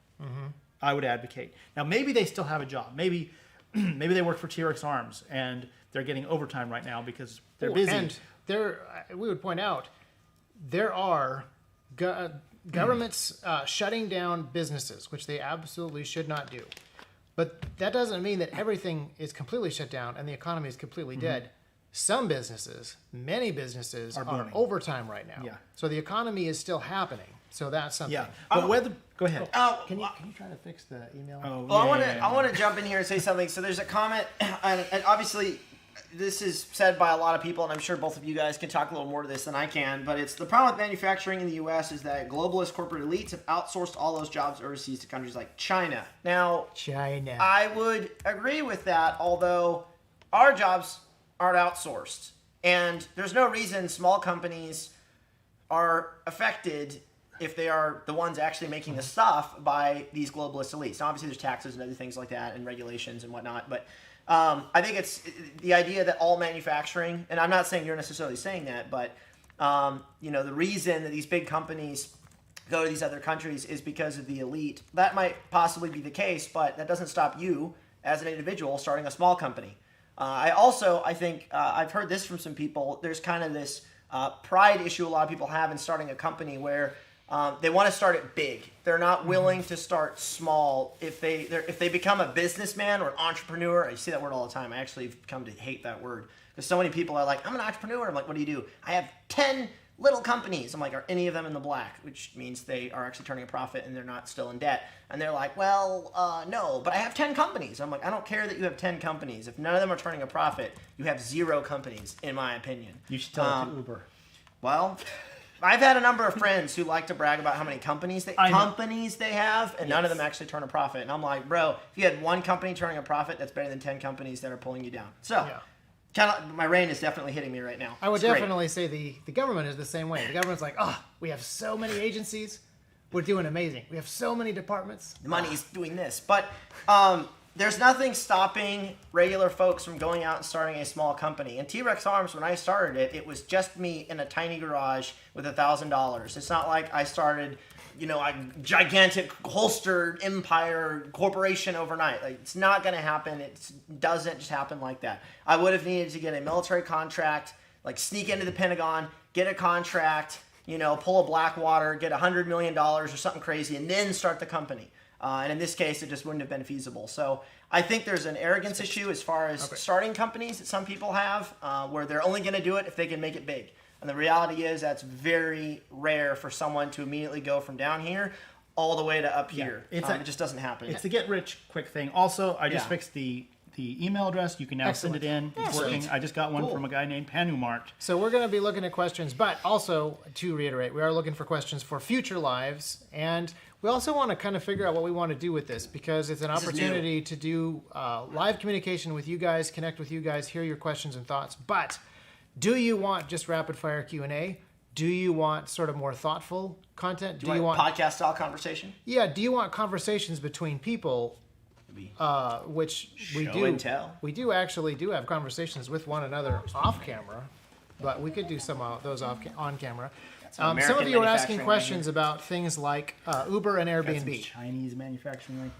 Speaker 3: I would advocate. Now, maybe they still have a job. Maybe they work for T.Rex Arms and they're getting overtime right now because they're busy.
Speaker 1: And we would point out, there are governments shutting down businesses, which they absolutely should not do. But that doesn't mean that everything is completely shut down and the economy is completely dead. Some businesses, many businesses, are on overtime right now.
Speaker 3: Yeah.
Speaker 1: So the economy is still happening. So that's something.
Speaker 3: Yeah. But go ahead.
Speaker 1: Can you try to fix the email?
Speaker 3: Oh,
Speaker 2: Well, I want to jump in here and say something. So there's a comment, and obviously this is said by a lot of people, and I'm sure both of you guys can talk a little more to this than I can, but it's the problem with manufacturing in the U.S. is that globalist corporate elites have outsourced all those jobs overseas to countries like China. Now,
Speaker 1: China.
Speaker 2: I would agree with that, although our jobs aren't outsourced. And there's no reason small companies are affected if they are the ones actually making the stuff by these globalist elites. Now, obviously, there's taxes and other things like that and regulations and whatnot, but I think it's the idea that all manufacturing, and I'm not saying you're necessarily saying that, but the reason that these big companies go to these other countries is because of the elite. That might possibly be the case, but that doesn't stop you as an individual starting a small company. I think I've heard this from some people. There's kind of this pride issue a lot of people have in starting a company where they want to start it big. They're not willing to start small. If they become a businessman or an entrepreneur, I see that word all the time. I actually have come to hate that word because so many people are like, I'm an entrepreneur. I'm like, what do? I have 10 little companies. I'm like, are any of them in the black? Which means they are actually turning a profit and they're not still in debt. And they're like, well, no, but I have 10 companies. I'm like, I don't care that you have 10 companies. If none of them are turning a profit, you have 0 companies, in my opinion.
Speaker 3: You should tell it to Uber.
Speaker 2: Well, I've had a number of friends who like to brag about how many companies they have, and none of them actually turn a profit. And I'm like, bro, if you had one company turning a profit, that's better than 10 companies that are pulling you down. So, my rain is definitely hitting me right now.
Speaker 1: I would definitely say the government is the same way. The government's like, we have so many agencies. We're doing amazing. We have so many departments.
Speaker 2: The money's doing this. But there's nothing stopping regular folks from going out and starting a small company. And T.Rex Arms, when I started it, it was just me in a tiny garage with $1,000. It's not like I started, a gigantic holster empire corporation overnight. Like, it's not going to happen. It doesn't just happen like that. I would have needed to get a military contract, like sneak into the Pentagon, get a contract, pull a Blackwater, get $100 million or something crazy, and then start the company. And in this case, it just wouldn't have been feasible. So I think there's an arrogance issue as far as starting companies that some people have, where they're only going to do it if they can make it big. And the reality is that's very rare for someone to immediately go from down here all the way to up here. It just doesn't happen.
Speaker 3: It's a get-rich-quick thing. Also, I just fixed the email address. You can now send it in. It's working. I just got one from a guy named Panumart.
Speaker 1: So we're going to be looking at questions, but also, to reiterate, we are looking for questions for future lives, and we also want to kind of figure out what we want to do with this, because it's an opportunity to do live communication with you guys, connect with you guys, hear your questions and thoughts. But do you want just rapid-fire Q&A? Do you want sort of more thoughtful content?
Speaker 2: Do you want podcast-style conversation?
Speaker 1: Yeah. Do you want conversations between people? Which we do.
Speaker 2: And tell.
Speaker 1: We do actually have conversations with one another off camera, but we could do some of those on camera. Some of you are asking questions about things like Uber and Airbnb.
Speaker 3: Chinese manufacturing right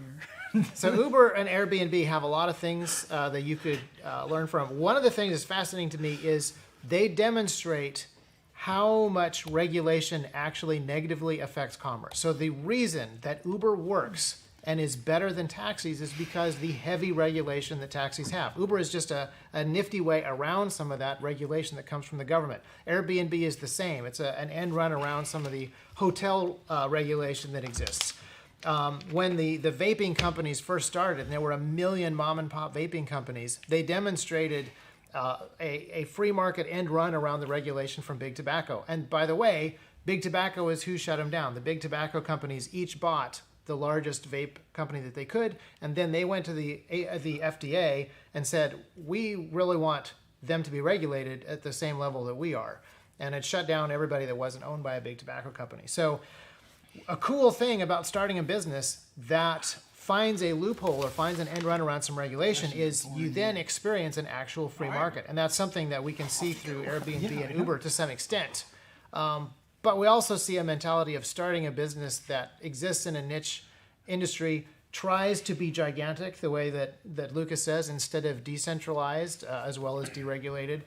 Speaker 3: here.
Speaker 1: So Uber and Airbnb have a lot of things that you could learn from. One of the things that's fascinating to me is they demonstrate how much regulation actually negatively affects commerce. So the reason that Uber works and is better than taxis is because the heavy regulation that taxis have. Uber is just a nifty way around some of that regulation that comes from the government. Airbnb is the same. It's an end run around some of the hotel regulation that exists. When the vaping companies first started, and there were 1 million mom and pop vaping companies, they demonstrated a free market end run around the regulation from Big Tobacco. And by the way, Big Tobacco is who shut them down. The Big Tobacco companies each bought the largest vape company that they could, and then they went to the FDA and said, we really want them to be regulated at the same level that we are. And it shut down everybody that wasn't owned by a big tobacco company. So a cool thing about starting a business that finds a loophole or finds an end run around some regulation is you then experience an actual free market. And that's something that we can see through Airbnb and Uber to some extent. But we also see a mentality of starting a business that exists in a niche industry, tries to be gigantic the way that Lucas says, instead of decentralized as well as deregulated.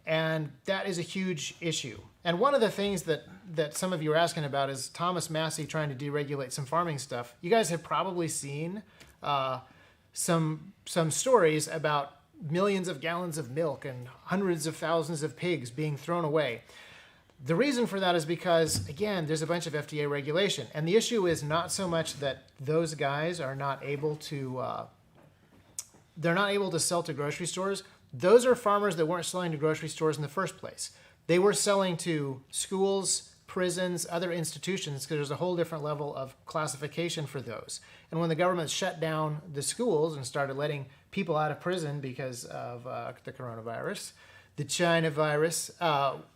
Speaker 1: And that is a huge issue. And one of the things that some of you are asking about is Thomas Massey trying to deregulate some farming stuff. You guys have probably seen some stories about millions of gallons of milk and hundreds of thousands of pigs being thrown away. The reason for that is because, again, there's a bunch of FDA regulation. And the issue is not so much that those guys are not able to, they're not able to sell to grocery stores. Those are farmers that weren't selling to grocery stores in the first place. They were selling to schools, prisons, other institutions, because there's a whole different level of classification for those. And when the government shut down the schools and started letting people out of prison because of the coronavirus, the China virus,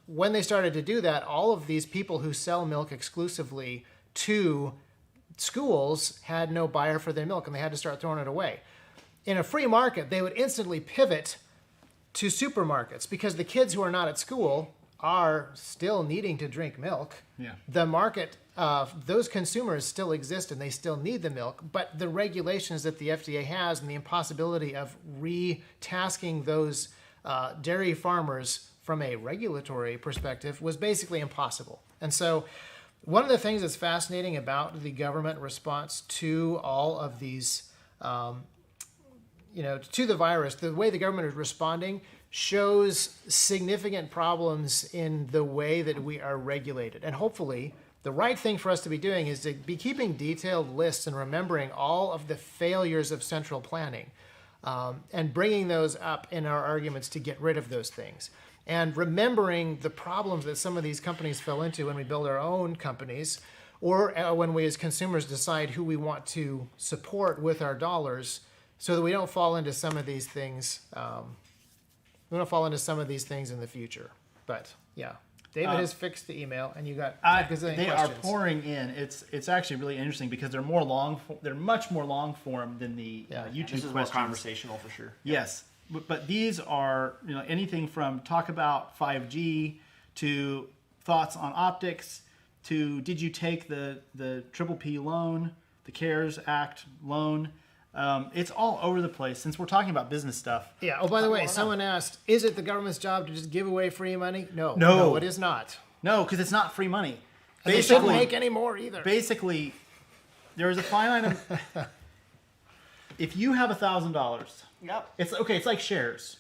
Speaker 1: when they started to do that, all of these people who sell milk exclusively to schools had no buyer for their milk, and they had to start throwing it away. In a free market, they would instantly pivot to supermarkets because the kids who are not at school are still needing to drink milk.
Speaker 3: Yeah.
Speaker 1: The market, those consumers still exist and they still need the milk, but the regulations that the FDA has and the impossibility of retasking those dairy farmers from a regulatory perspective was basically impossible. And so one of the things that's fascinating about the government response to all of these to the virus, the way the government is responding shows significant problems in the way that we are regulated. And hopefully, the right thing for us to be doing is to be keeping detailed lists and remembering all of the failures of central planning and bringing those up in our arguments to get rid of those things. And remembering the problems that some of these companies fell into when we build our own companies, or when we as consumers decide who we want to support with our dollars, so that we don't fall into some of these things. We don't fall into some of these things in the future. But yeah, David has fixed the email, and you got
Speaker 3: they
Speaker 1: questions.
Speaker 3: are pouring in. It's actually really interesting because they're more long. They're much more long form than the YouTube
Speaker 2: This is more
Speaker 3: questions.
Speaker 2: conversational for sure.
Speaker 3: Yes, but these are anything from talk about 5G to thoughts on optics to did you take the PPP loan, the CARES Act loan. It's all over the place since we're talking about business stuff.
Speaker 1: Yeah. Oh, by the way, someone asked, is it the government's job to just give away free money? No.
Speaker 3: No.
Speaker 1: No, it is not.
Speaker 3: No, because it's not free money.
Speaker 1: And they shouldn't make any more either.
Speaker 3: Basically, there is a finite. If you have $1,000,
Speaker 2: Yep.
Speaker 3: It's like shares.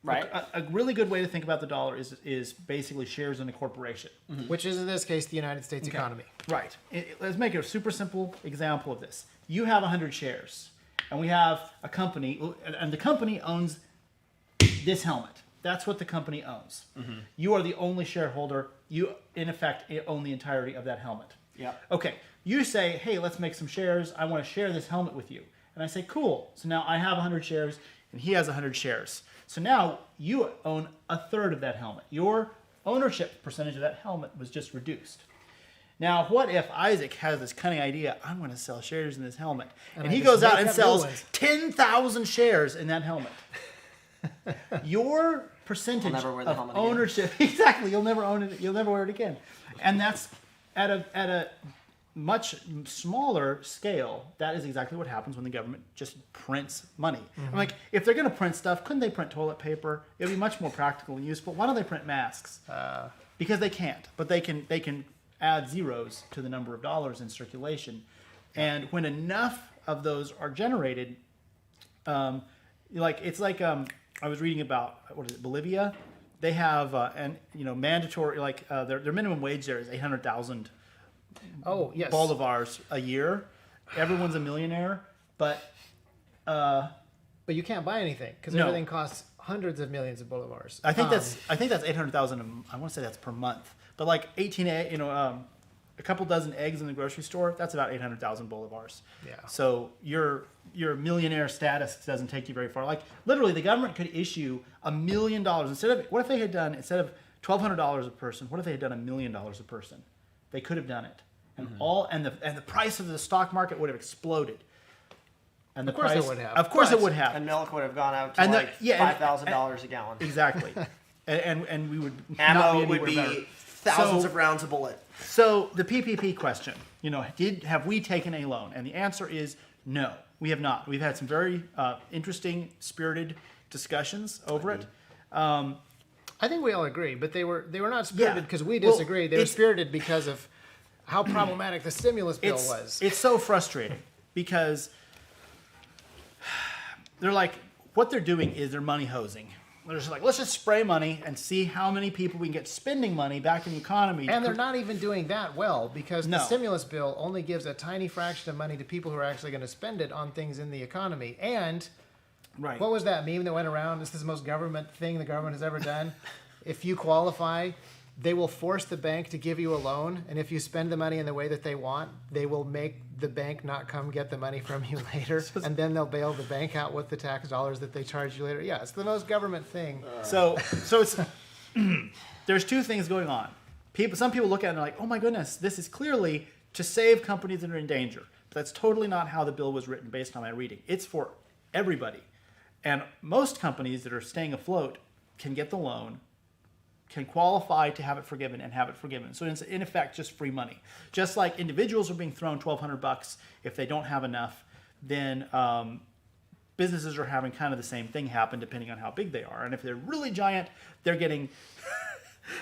Speaker 2: Right.
Speaker 3: A really good way to think about the dollar is basically shares in a corporation.
Speaker 1: Which is, in this case, the United States economy.
Speaker 3: Right. Let's make a super simple example of this. You have 100 shares, and we have a company, and the company owns this helmet. That's what the company owns. You are the only shareholder. You, in effect, own the entirety of that helmet.
Speaker 2: Yeah.
Speaker 3: Okay. You say, hey, let's make some shares. I want to share this helmet with you. And I say, cool. So now I have 100 shares, and he has 100 shares. So now you own a third of that helmet. Your ownership percentage of that helmet was just reduced. Now, what if Isaac has this cunning idea, I'm going to sell shares in this helmet. And he goes out and sells 10,000 shares in that helmet. Your percentage
Speaker 2: never wear the
Speaker 3: of
Speaker 2: helmet again.
Speaker 3: ownership, exactly, you'll never own it, you'll never wear it again. And that's at a much smaller scale. That is exactly what happens when the government just prints money. I'm like, if they're going to print stuff, couldn't they print toilet paper? It would be much more practical and useful. Why don't they print masks? Because they can't, but they can add zeros to the number of dollars in circulation. And when enough of those are generated, I was reading about, what is it, Bolivia? They have mandatory, their minimum wage there is 800,000
Speaker 1: Oh, yes.
Speaker 3: bolivars a year. Everyone's a millionaire, but
Speaker 1: But you can't buy anything because
Speaker 3: No.
Speaker 1: everything costs hundreds of millions of bolivars.
Speaker 3: I think that's 800,000. I want to say that's per month. But like 18, a couple dozen eggs in the grocery store, that's about 800,000 bolivars.
Speaker 1: Yeah.
Speaker 3: So your millionaire status doesn't take you very far. Like literally, the government could issue $1 million instead of $1,200 a person. What if they had done $1 million a person? They could have done it, and the price of the stock market would have exploded. And
Speaker 1: Of course it would have.
Speaker 3: Of course
Speaker 1: But-
Speaker 3: it would have.
Speaker 2: And milk would have gone out to
Speaker 3: And the-
Speaker 2: like
Speaker 3: yeah, and-
Speaker 2: $5,000 a gallon.
Speaker 3: Exactly. and we would not
Speaker 2: Ammo
Speaker 3: be
Speaker 2: would
Speaker 3: anywhere
Speaker 2: be
Speaker 3: better.
Speaker 2: thousands
Speaker 3: So-
Speaker 2: of rounds of bullet.
Speaker 3: So the PPP question, have we taken a loan? And the answer is no, we have not. We've had some very interesting, spirited discussions over it.
Speaker 1: I think we all agree, but they were not spirited
Speaker 3: Yeah.
Speaker 1: because we
Speaker 3: Well,
Speaker 1: disagree. They were
Speaker 3: it's-
Speaker 1: spirited because of how problematic the stimulus bill was.
Speaker 3: It's so frustrating because they're like, what they're doing is they're money hosing. They're just like, let's just spray money and see how many people we can get spending money back in the economy.
Speaker 1: And they're not even doing that well because the
Speaker 3: No.
Speaker 1: stimulus bill only gives a tiny fraction of money to people who are actually going to spend it on things in the economy. And
Speaker 3: Right.
Speaker 1: what was that meme that went around? This is the most government thing the government has ever done. If you qualify, they will force the bank to give you a loan. And if you spend the money in the way that they want, they will make the bank not come get the money from you later. And then they'll bail the bank out with the tax dollars that they charge you later. Yeah, it's the most government thing.
Speaker 3: So it's there's two things going on. Some people look at it and are like, oh my goodness, this is clearly to save companies that are in danger. But that's totally not how the bill was written based on my reading. It's for everybody. And most companies that are staying afloat can get the loan, can qualify to have it forgiven and have it forgiven. So it's in effect just free money. Just like individuals are being thrown $1,200 if they don't have enough, then businesses are having kind of the same thing happen depending on how big they are. And if they're really giant, they're getting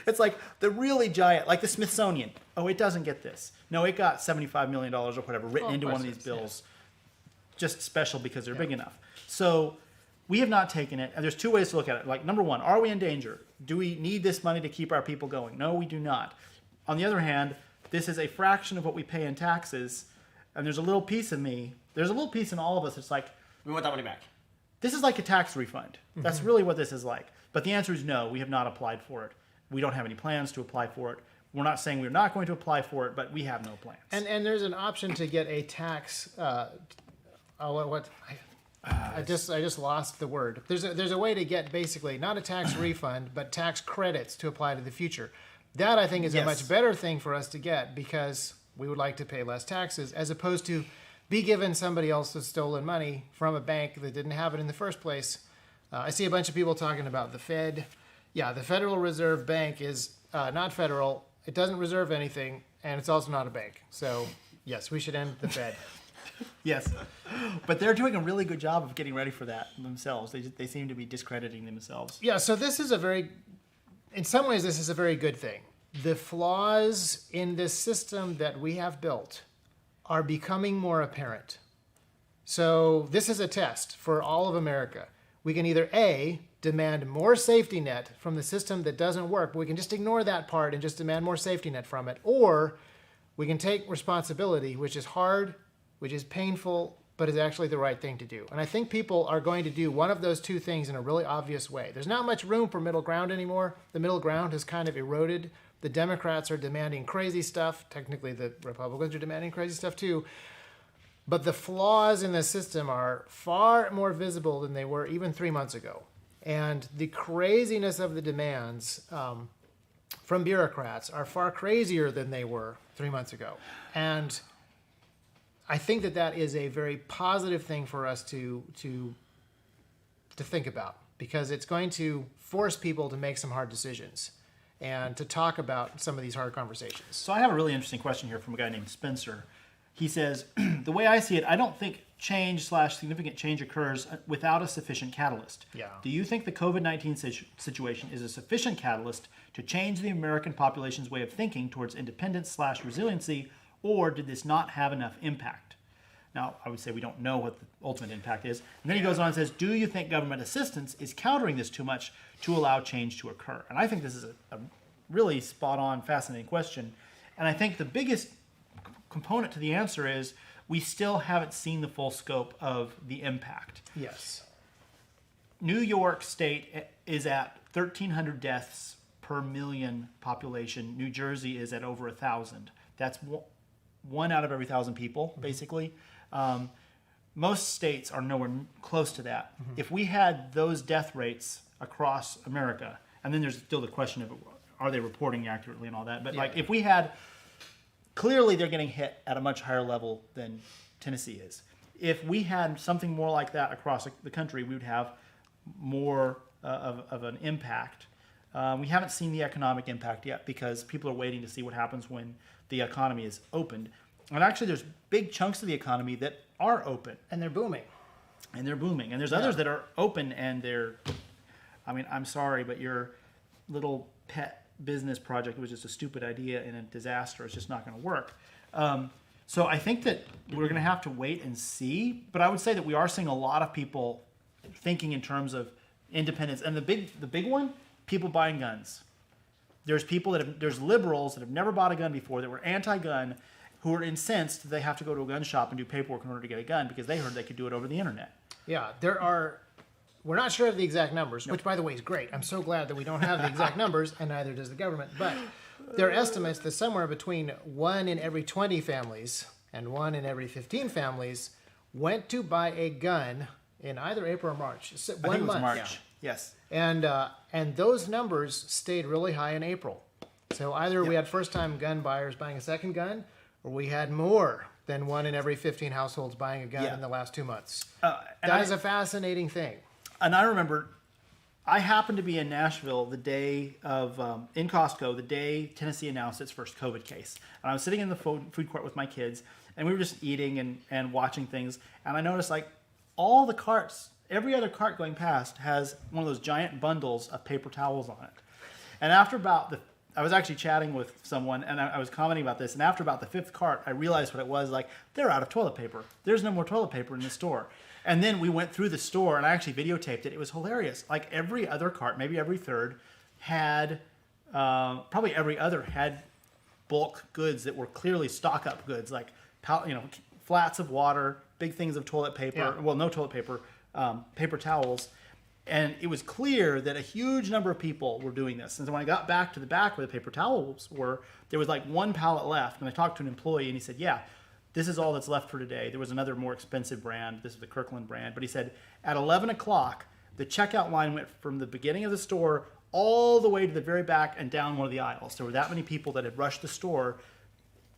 Speaker 3: it's like the really giant, like the Smithsonian. Oh, it doesn't get this. No, it got $75 million or whatever written
Speaker 1: Oh,
Speaker 3: into one of
Speaker 1: yes,
Speaker 3: these bills. Just special because they're big enough. So we have not taken it. And there's two ways to look at it. Like, number one, are we in danger? Do we need this money to keep our people going? No, we do not. On the other hand, this is a fraction of what we pay in taxes. And there's a little piece of me, there's a little piece in all of us that's like,
Speaker 2: We want that money back.
Speaker 3: this is like a tax refund. That's really what this is like. But the answer is no, we have not applied for it. We don't have any plans to apply for it. We're not saying we're not going to apply for it, but we have no plans.
Speaker 1: And there's an option to get a tax. I just lost the word. There's a way to get basically not a tax refund, but tax credits to apply to the future. That I think is a
Speaker 3: Yes.
Speaker 1: much better thing for us to get because we would like to pay less taxes as opposed to be given somebody else's stolen money from a bank that didn't have it in the first place. I see a bunch of people talking about the Fed. Yeah, the Federal Reserve Bank is not federal. It doesn't reserve anything, and it's also not a bank. So, yes, we should end the Fed.
Speaker 3: Yes, but they're doing a really good job of getting ready for that themselves. They seem to be discrediting themselves.
Speaker 1: Yeah, so this is in some ways, this is a very good thing. The flaws in this system that we have built are becoming more apparent. So this is a test for all of America. We can either A, demand more safety net from the system that doesn't work, but we can just ignore that part and just demand more safety net from it, or we can take responsibility, which is hard, which is painful, but is actually the right thing to do. And I think people are going to do one of those two things in a really obvious way. There's not much room for middle ground anymore. The middle ground has kind of eroded. The Democrats are demanding crazy stuff. Technically, the Republicans are demanding crazy stuff too. But the flaws in the system are far more visible than they were even 3 months ago. And the craziness of the demands from bureaucrats are far crazier than they were 3 months ago. And I think that is a very positive thing for us to think about because it's going to force people to make some hard decisions and to talk about some of these hard conversations.
Speaker 3: So I have a really interesting question here from a guy named Spencer. He says, the way I see it, I don't think change/significant change occurs without a sufficient catalyst.
Speaker 1: Yeah.
Speaker 3: Do you think the COVID-19 situation is a sufficient catalyst to change the American population's way of thinking towards independence/resiliency, or did this not have enough impact? Now, I would say we don't know what the ultimate impact is. And then he goes on and says, do you think government assistance is countering this too much to allow change to occur? And I think this is a really spot-on, fascinating question. And I think the biggest component to the answer is we still haven't seen the full scope of the impact.
Speaker 1: Yes.
Speaker 3: New York State is at 1,300 deaths per million population. New Jersey is at over 1,000. That's one out of every 1,000 people, basically. Most states are nowhere close to that. If we had those death rates across America, and then there's still the question of are they reporting accurately and all that, but like if we had, clearly they're getting hit at a much higher level than Tennessee is. If we had something more like that across the country, we would have more of an impact. We haven't seen the economic impact yet because people are waiting to see what happens when the economy is opened. And actually, there's big chunks of the economy that are open.
Speaker 1: And they're booming.
Speaker 3: And there's others that are open and they're, I mean, I'm sorry, but your little pet business project was just a stupid idea and a disaster. It's just not going to work. So I think that we're going to have to wait and see. But I would say that we are seeing a lot of people thinking in terms of independence. And the big one, people buying guns. There's liberals that have never bought a gun before that were anti-gun, who are incensed that they have to go to a gun shop and do paperwork in order to get a gun because they heard they could do it over the internet.
Speaker 1: Yeah, we're not sure of the exact numbers, which by the way is great. I'm so glad that we don't have the exact numbers, and neither does the government. But there are estimates that somewhere between 1 in every 20 families and 1 in every 15 families went to buy a gun in either April or March.
Speaker 3: I think it was March.
Speaker 1: Yeah.
Speaker 3: Yes.
Speaker 1: And those numbers stayed really high in April. So either we had first-time gun buyers buying a second gun, or we had more than 1 in every 15 households buying a gun in the last 2 months. That is a fascinating thing. And
Speaker 3: I remember I happened to be in Nashville the day of, in Costco, the day Tennessee announced its first COVID case. And I was sitting in the food court with my kids, and we were just eating and watching things. And I noticed like all the carts, every other cart going past has one of those giant bundles of paper towels on it. And after about I was actually chatting with someone, and I was commenting about this, and after about the 5th cart, I realized what it was. Like, they're out of toilet paper. There's no more toilet paper in the store. And then we went through the store, and I actually videotaped it. It was hilarious. Like, every other cart, maybe every third, had, probably every other had bulk goods that were clearly stock-up goods, like, flats of water, big things of toilet paper, well, no toilet paper, paper towels. And it was clear that a huge number of people were doing this. And so when I got back to the back where the paper towels were, there was like 1 pallet left. And I talked to an employee, and he said, yeah, this is all that's left for today. There was another more expensive brand. This is the Kirkland brand. But he said at 11 o'clock, the checkout line went from the beginning of the store all the way to the very back and down one of the aisles. There were that many people that had rushed the store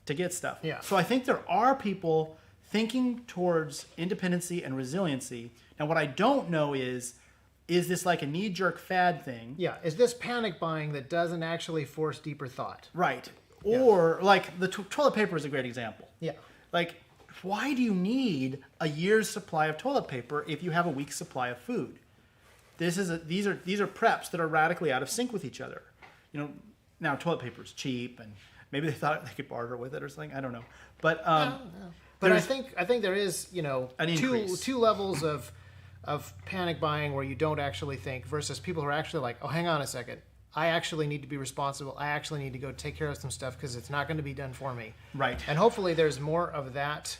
Speaker 3: to get stuff.
Speaker 1: Yeah.
Speaker 3: So I think there are people thinking towards independency and resiliency. Now, what I don't know is this like a knee-jerk fad thing?
Speaker 1: Yeah, is this panic buying that doesn't actually force deeper thought?
Speaker 3: Right. Or like the toilet paper is a great example.
Speaker 1: Yeah.
Speaker 3: Like, why do you need a year's supply of toilet paper if you have a week's supply of food? These are preps that are radically out of sync with each other. Now toilet paper is cheap, and maybe they thought they could barter with it or something. I don't know. But
Speaker 1: But I think there is
Speaker 3: an increase.
Speaker 1: two levels of panic buying where you don't actually think versus people who are actually like, oh, hang on a second. I actually need to be responsible. I actually need to go take care of some stuff because it's not going to be done for me.
Speaker 3: Right.
Speaker 1: And hopefully there's more of that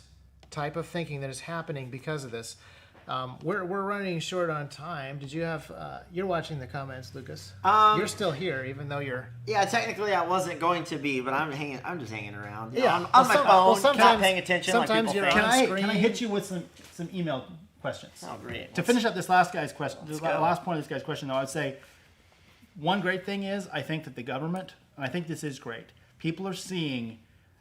Speaker 1: type of thinking that is happening because of this. We're running short on time. Did you have? You're watching the comments, Lucas. You're still here, even though you're.
Speaker 2: Yeah, technically I wasn't going to be, but I'm just hanging around.
Speaker 1: Yeah,
Speaker 2: I'm on my phone, not paying attention.
Speaker 1: Sometimes
Speaker 2: like
Speaker 1: you're
Speaker 2: people think.
Speaker 1: on
Speaker 3: Can I hit you with some email questions?
Speaker 2: Oh, great.
Speaker 3: To finish up this last guy's question, the
Speaker 2: go.
Speaker 3: last point of this guy's question, though, I'd say one great thing is I think that the government, and I think this is great, people are seeing,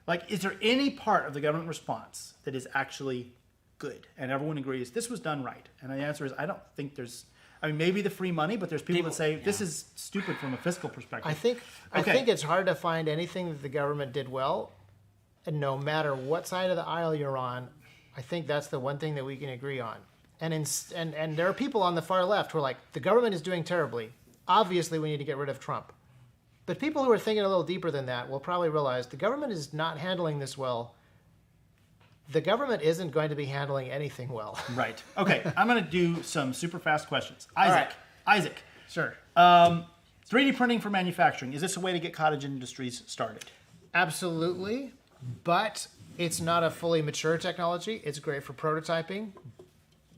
Speaker 3: like, is there any part of the government response that is actually good? And everyone agrees this was done right. And the answer is I don't think there's, I mean, maybe the free money, but there's people that say this is stupid from a fiscal perspective.
Speaker 1: I think it's hard to find anything that the government did well, and no matter what side of the aisle you're on, I think that's the one thing that we can agree on. And there are people on the far left who are like, the government is doing terribly. Obviously, we need to get rid of Trump. But people who are thinking a little deeper than that will probably realize the government is not handling this well the government isn't going to be handling anything well.
Speaker 3: Right. Okay, I'm going to do some super fast questions.
Speaker 2: right.
Speaker 3: Isaac,
Speaker 1: Sure.
Speaker 3: 3D printing for manufacturing. Is this a way to get cottage industries started?
Speaker 1: Absolutely, but it's not a fully mature technology. It's great for prototyping.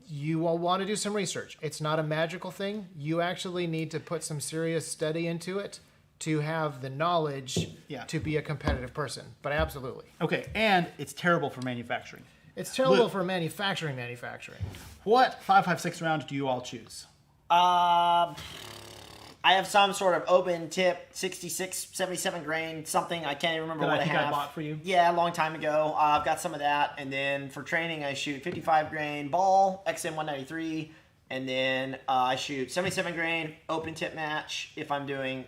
Speaker 1: You will want to do some research. It's not a magical thing. You actually need to put some serious study into it to have the knowledge to be a competitive person. But absolutely.
Speaker 3: Okay, and it's terrible for manufacturing.
Speaker 1: It's terrible
Speaker 3: Luke.
Speaker 1: for manufacturing.
Speaker 3: What 5.56 round do you all choose?
Speaker 2: I have some sort of open tip, 66, 77 grain, something. I can't even remember
Speaker 3: That
Speaker 2: what
Speaker 3: I think
Speaker 2: have.
Speaker 3: I bought for you?
Speaker 2: Yeah, a long time ago. I've got some of that. And then for training, I shoot 55 grain ball, XM193. And then I shoot 77 grain open tip match if I'm doing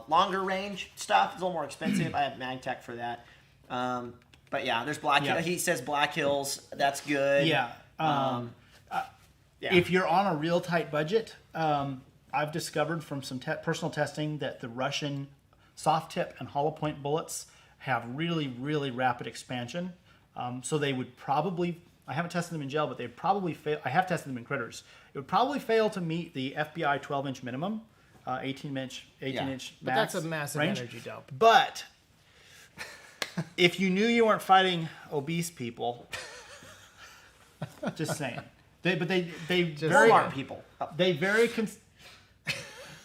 Speaker 2: longer range stuff. It's a little more expensive. I have MagTech for that. But yeah, there's Black Hills. He says Black Hills. That's good.
Speaker 3: Yeah.
Speaker 2: Yeah.
Speaker 3: If you're on a real tight budget, I've discovered from some personal testing that the Russian soft tip and hollow point bullets have really, really rapid expansion. So they would probably, I haven't tested them in gel, but they'd probably fail. I have tested them in critters. It would probably fail to meet the FBI 12-inch minimum, 18-inch max.
Speaker 1: But that's a massive
Speaker 3: range.
Speaker 1: energy dump.
Speaker 3: But if you knew you weren't fighting obese people, just saying. They very
Speaker 2: Smart people.
Speaker 3: They very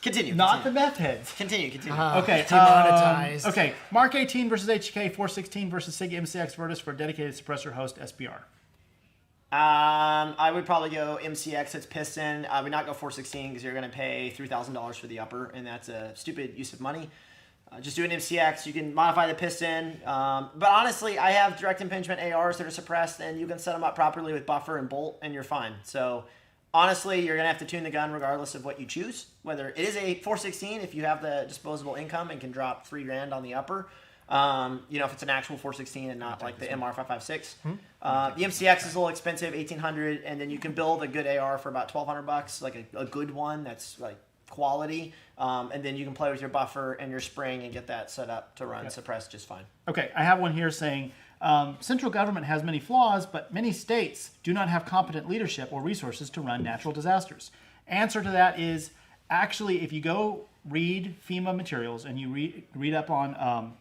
Speaker 2: Continue.
Speaker 3: not the meth heads.
Speaker 2: Continue.
Speaker 3: Okay.
Speaker 1: Demonetized.
Speaker 3: Okay. Mark 18 versus HK 416 versus Sig MCX Virtus for a dedicated suppressor host SPR.
Speaker 2: I would probably go MCX. It's piston. I would not go 416 because you're going to pay $3,000 for the upper, and that's a stupid use of money. Just do an MCX. You can modify the piston. But honestly, I have direct impingement ARs that are suppressed, and you can set them up properly with buffer and bolt, and you're fine. So honestly, you're going to have to tune the gun regardless of what you choose. Whether it is a 416 if you have the disposable income and can drop $3,000 on the upper. If it's an actual 416 and not like the MR556. The MCX is a little expensive, $1,800, and then you can build a good AR for about $1,200, like a good one that's like quality. And then you can play with your buffer and your spring and get that set up to run suppressed just fine.
Speaker 3: Okay, I have one here saying central government has many flaws, but many states do not have competent leadership or resources to run natural disasters. Answer to that is actually if you go read FEMA materials and you read up on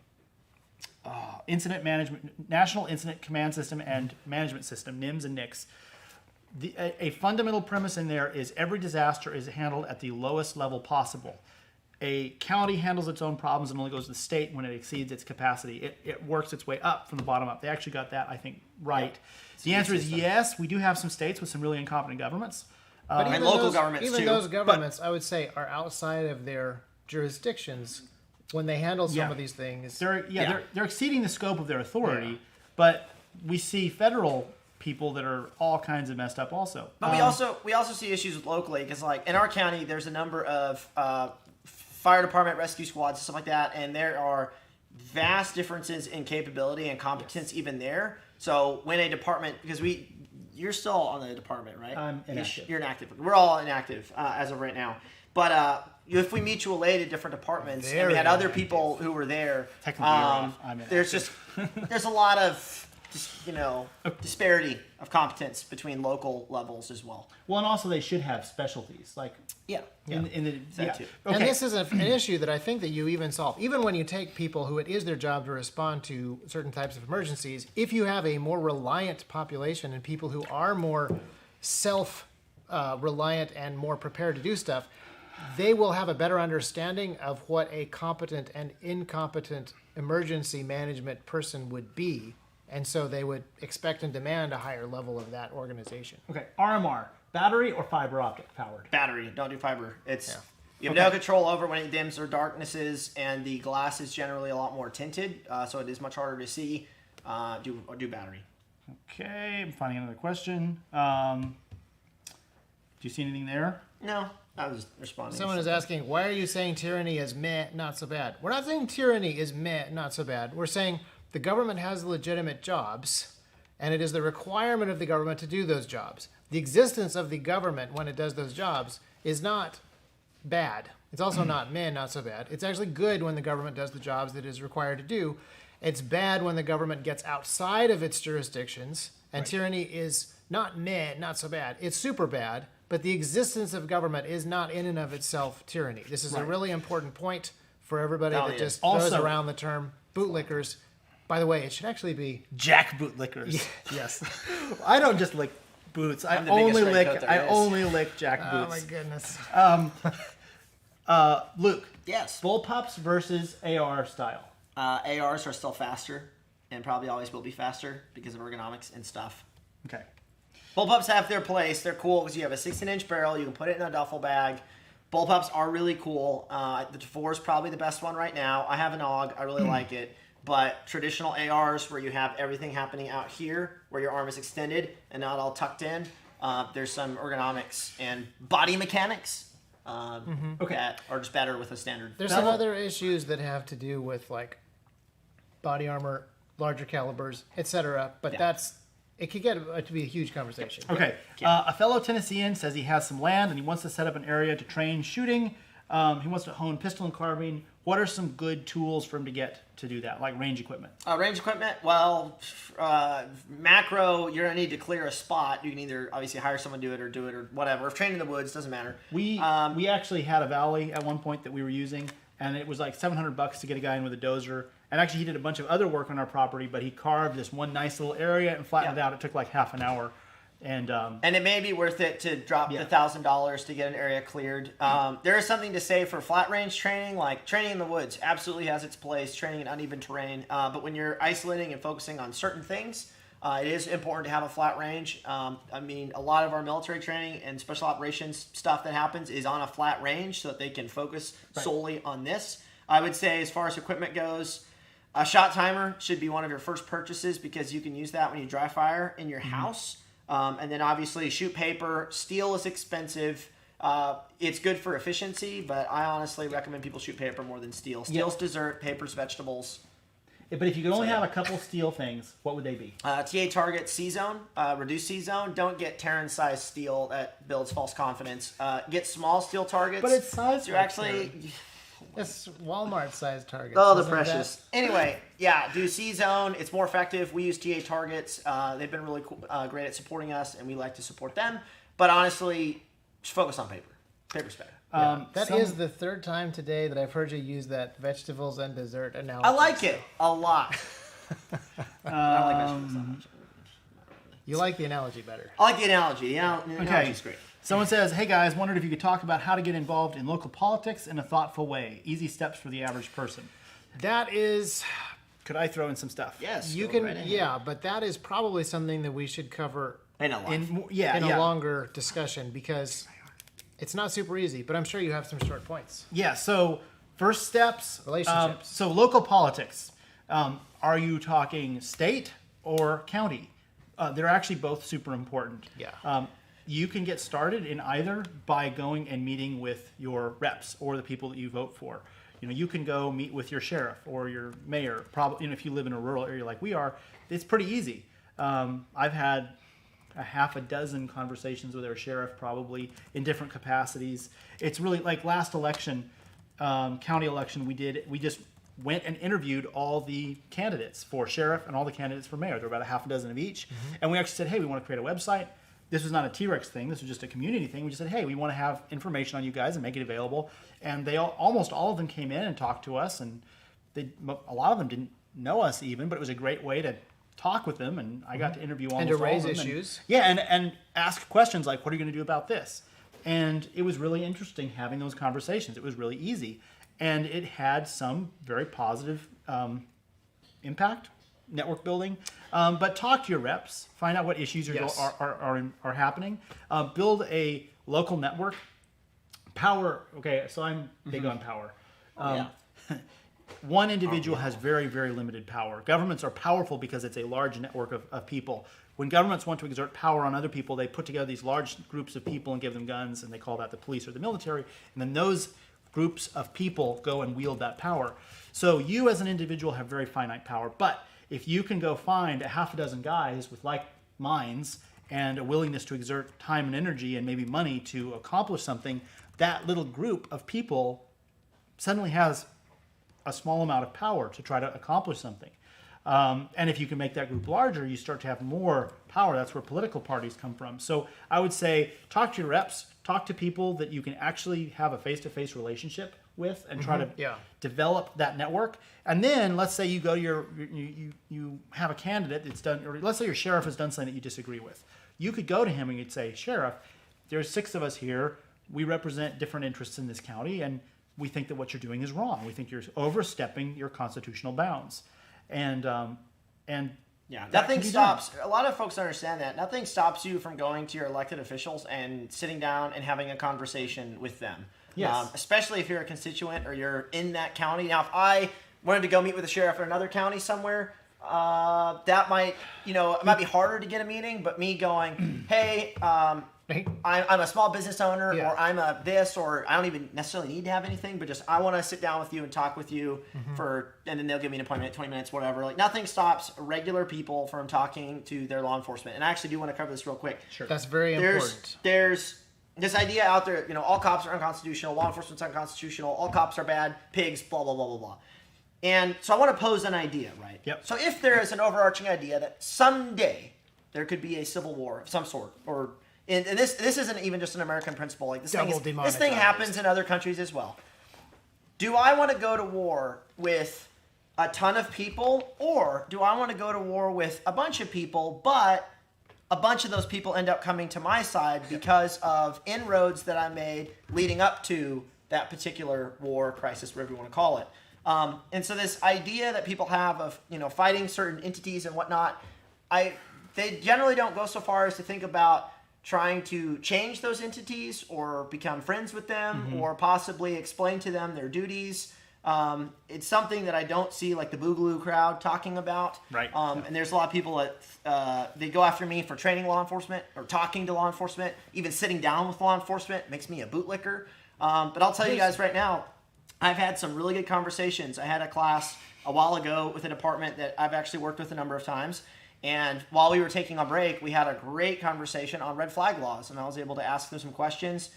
Speaker 3: incident management, National Incident Command System and Management System, NIMS and NICS. A fundamental premise in there is every disaster is handled at the lowest level possible. A county handles its own problems and only goes to the state when it exceeds its capacity. It works its way up from the bottom up. They actually got that, I think, right. The answer is yes, we do have some states with some really incompetent governments.
Speaker 1: But
Speaker 2: And local governments,
Speaker 1: even
Speaker 2: too.
Speaker 1: those governments, I would say, are outside of their jurisdictions when they handle some of these things.
Speaker 3: They're exceeding the scope of their authority, but we see federal people that are all kinds of messed up also.
Speaker 2: But we also see issues with locally because like in our county there's a number of fire department rescue squads and stuff like that, and there are vast differences in capability and competence even there. So when a department, because you're still on the department, right?
Speaker 3: I'm inactive.
Speaker 2: You're inactive. We're all inactive as of right now. But if we mutual aid at different departments, and we had other people who were there,
Speaker 3: Technically, you're off. I'm
Speaker 2: there's a lot of disparity of competence between local levels as well.
Speaker 3: Well, and also they should have specialties, like
Speaker 2: Yeah.
Speaker 3: in the
Speaker 2: That too.
Speaker 3: Okay.
Speaker 1: And this is an issue that I think that you even solve. Even when you take people who it is their job to respond to certain types of emergencies, if you have a more reliant population and people who are more self-reliant and more prepared to do stuff, they will have a better understanding of what a competent and incompetent emergency management person would be. And so they would expect and demand a higher level of that organization.
Speaker 3: Okay, RMR, battery or fiber optic powered?
Speaker 2: Battery, don't do fiber. You have no control over when it dims or darknesses, and the glass is generally a lot more tinted, so it is much harder to see. Do battery.
Speaker 3: Okay, I'm finding another question. Do you see anything there?
Speaker 2: No, I was responding.
Speaker 1: Someone is asking, why are you saying tyranny is meh, not so bad? We're not saying tyranny is meh, not so bad. We're saying the government has legitimate jobs, and it is the requirement of the government to do those jobs. The existence of the government when it does those jobs is not bad. It's also not meh, not so bad. It's actually good when the government does the jobs that it is required to do. It's bad when the government gets outside of its jurisdictions, and tyranny is not so bad. It's super bad, but the existence of government is not in and of itself tyranny. This is a really important point for everybody that just throws around the term bootlickers. By the way, it should actually be
Speaker 3: Jack bootlickers. Yes. I don't just lick boots. I
Speaker 2: I'm the biggest raincoat there is.
Speaker 3: only lick Jack
Speaker 1: Oh
Speaker 3: boots.
Speaker 1: my goodness.
Speaker 3: Luke,
Speaker 2: Yes.
Speaker 3: bullpups versus AR style.
Speaker 2: ARs are still faster and probably always will be faster because of ergonomics and stuff.
Speaker 3: Okay.
Speaker 2: Bullpups have their place. They're cool because you have a 16-inch barrel. You can put it in a duffel bag. Bullpups are really cool. The 4 is probably the best one right now. I have an AUG. I really like it. But traditional ARs where you have everything happening out here, where your arm is extended and not all tucked in, there's some ergonomics and body mechanics that are just better with a standard.
Speaker 1: There's some other issues that have to do with like body armor, larger calibers, etc. But it could get to be a huge conversation.
Speaker 3: Okay. A fellow Tennessean says he has some land and he wants to set up an area to train shooting. He wants to hone pistol and carbine. What are some good tools for him to get to do that, like range equipment?
Speaker 2: Range equipment, well, macro, you're going to need to clear a spot. You can either obviously hire someone to do it or whatever. If training in the woods, doesn't matter.
Speaker 3: We actually had a valley at one point that we were using, and it was like $700 to get a guy in with a dozer. And actually, he did a bunch of other work on our property, but he carved this one nice little area and flattened it out. It took like half an hour. And
Speaker 2: it may be worth it to drop the $1,000 to get an area cleared. There is something to say for flat range training, like training in the woods absolutely has its place, training in uneven terrain. But when you're isolating and focusing on certain things, it is important to have a flat range. I mean, a lot of our military training and special operations stuff that happens is on a flat range so that they can focus solely on this. I would say as far as equipment goes, a shot timer should be one of your first purchases because you can use that when you dry fire in your house. And then obviously shoot paper. Steel is expensive. It's good for efficiency, but I honestly recommend people shoot paper more than steel. Steel's dessert, paper's vegetables.
Speaker 3: But if you could only have a couple steel things, what would they be?
Speaker 2: TA target C-zone, reduced C-zone. Don't get Terran-sized steel that builds false confidence. Get small steel targets.
Speaker 3: But it's size.
Speaker 2: You're actually...
Speaker 1: It's Walmart-sized targets.
Speaker 2: Oh, they're precious. Anyway, do C-Zone. It's more effective. We use TA targets. They've been really cool, great at supporting us, and we like to support them. But honestly, just focus on paper. Paper's better.
Speaker 1: That is the third time today that I've heard you use that vegetables and dessert analogy.
Speaker 2: I like it a lot. I don't like vegetables that much.
Speaker 1: You like the analogy better.
Speaker 2: I like the analogy. The analogy's great.
Speaker 3: Someone says, hey guys, wondered if you could talk about how to get involved in local politics in a thoughtful way. Easy steps for the average person.
Speaker 1: That is...
Speaker 3: Could I throw in some stuff?
Speaker 2: Yes.
Speaker 1: You can, but that is probably something that we should cover
Speaker 2: In a life.
Speaker 1: in a longer discussion because it's not super easy, but I'm sure you have some short points.
Speaker 3: Yeah, so first steps.
Speaker 1: Relationships.
Speaker 3: So local politics. Are you talking state or county? They're actually both super important.
Speaker 1: Yeah.
Speaker 3: You can get started in either by going and meeting with your reps or the people that you vote for. You can go meet with your sheriff or your mayor. Probably, if you live in a rural area like we are, it's pretty easy. I've had a half a dozen conversations with our sheriff, probably in different capacities. It's really like last election, county election. We just went and interviewed all the candidates for sheriff and all the candidates for mayor. There were about a half a dozen of each, and we actually said, hey, we want to create a website. This was not a T.Rex thing. This was just a community thing. We just said, hey, we want to have information on you guys and make it available. And they almost all of them came in and talked to us. And a lot of them didn't know us even, but it was a great way to talk with them. And I got to interview almost
Speaker 1: And to raise
Speaker 3: all of them.
Speaker 1: issues.
Speaker 3: And ask questions like, what are you going to do about this? And it was really interesting having those conversations. It was really easy. And it had some very positive impact. Network building, but talk to your reps, find out what issues are happening, build a local network. Power, okay, so I'm big on power. One individual has very, very limited power. Governments are powerful because it's a large network of people. When governments want to exert power on other people, they put together these large groups of people and give them guns, and they call that the police or the military, and then those groups of people go and wield that power. So you as an individual have very finite power, but if you can go find a half a dozen guys with like minds and a willingness to exert time and energy and maybe money to accomplish something, that little group of people suddenly has a small amount of power to try to accomplish something. And if you can make that group larger, you start to have more power. That's where political parties come from. So I would say talk to your reps, talk to people that you can actually have a face-to-face relationship with and try to develop that network. And then let's say you go to you have a candidate that's done, or let's say your sheriff has done something that you disagree with. You could go to him and you'd say, Sheriff, there's 6 of us here. We represent different interests in this county, and we think that what you're doing is wrong. We think you're overstepping your constitutional bounds. And
Speaker 2: nothing stops. A lot of folks understand that. Nothing stops you from going to your elected officials and sitting down and having a conversation with them.
Speaker 3: Yes.
Speaker 2: Especially if you're a constituent or you're in that county. Now, if I wanted to go meet with a sheriff in another county somewhere, that might, it might be harder to get a meeting. But me going, hey, I'm a small business owner, or I'm a this, or I don't even necessarily need to have anything, but just I want to sit down with you and talk with you and then they'll give me an appointment, 20 minutes, whatever. Like, nothing stops regular people from talking to their law enforcement. And I actually do want to cover this real quick.
Speaker 3: Sure.
Speaker 1: That's very important.
Speaker 2: There's this idea out there, all cops are unconstitutional, law enforcement's unconstitutional, all cops are bad, pigs, blah, blah, blah, blah, blah. And so I want to pose an idea, right?
Speaker 3: Yep.
Speaker 2: So if there is an overarching idea that someday there could be a civil war of some sort, or and this isn't even just an American principle. Like this thing happens in other countries as well. Do I want to go to war with a ton of people, or do I want to go to war with a bunch of people, but a bunch of those people end up coming to my side because of inroads that I made leading up to that particular war, crisis, whatever you want to call it? And so this idea that people have of fighting certain entities and whatnot, they generally don't go so far as to think about trying to change those entities or become friends with them or possibly explain to them their duties. It's something that I don't see like the Boogaloo crowd talking about.
Speaker 3: Right.
Speaker 2: And there's a lot of people that they go after me for training law enforcement or talking to law enforcement, even sitting down with law enforcement makes me a bootlicker. But I'll tell you guys right now, I've had some really good conversations. I had a class a while ago with a department that I've actually worked with a number of times. And while we were taking a break, we had a great conversation on red flag laws. And I was able to ask them some questions,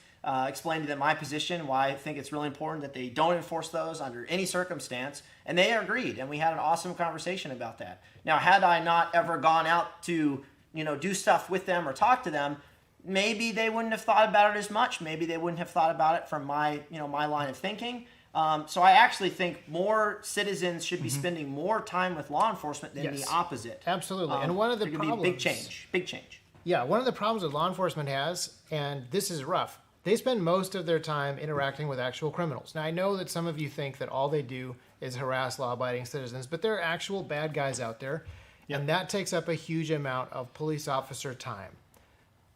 Speaker 2: explain to them my position, why I think it's really important that they don't enforce those under any circumstance. And they agreed. And we had an awesome conversation about that. Now, had I not ever gone out to, do stuff with them or talk to them, maybe they wouldn't have thought about it as much. Maybe they wouldn't have thought about it from my line of thinking. So I actually think more citizens should be spending more time with law enforcement than the opposite.
Speaker 1: Absolutely. And one of the problems...
Speaker 2: Big change.
Speaker 1: Yeah, one of the problems that law enforcement has, and this is rough, they spend most of their time interacting with actual criminals. Now, I know that some of you think that all they do is harass law-abiding citizens, but there are actual bad guys out there, and that takes up a huge amount of police officer time.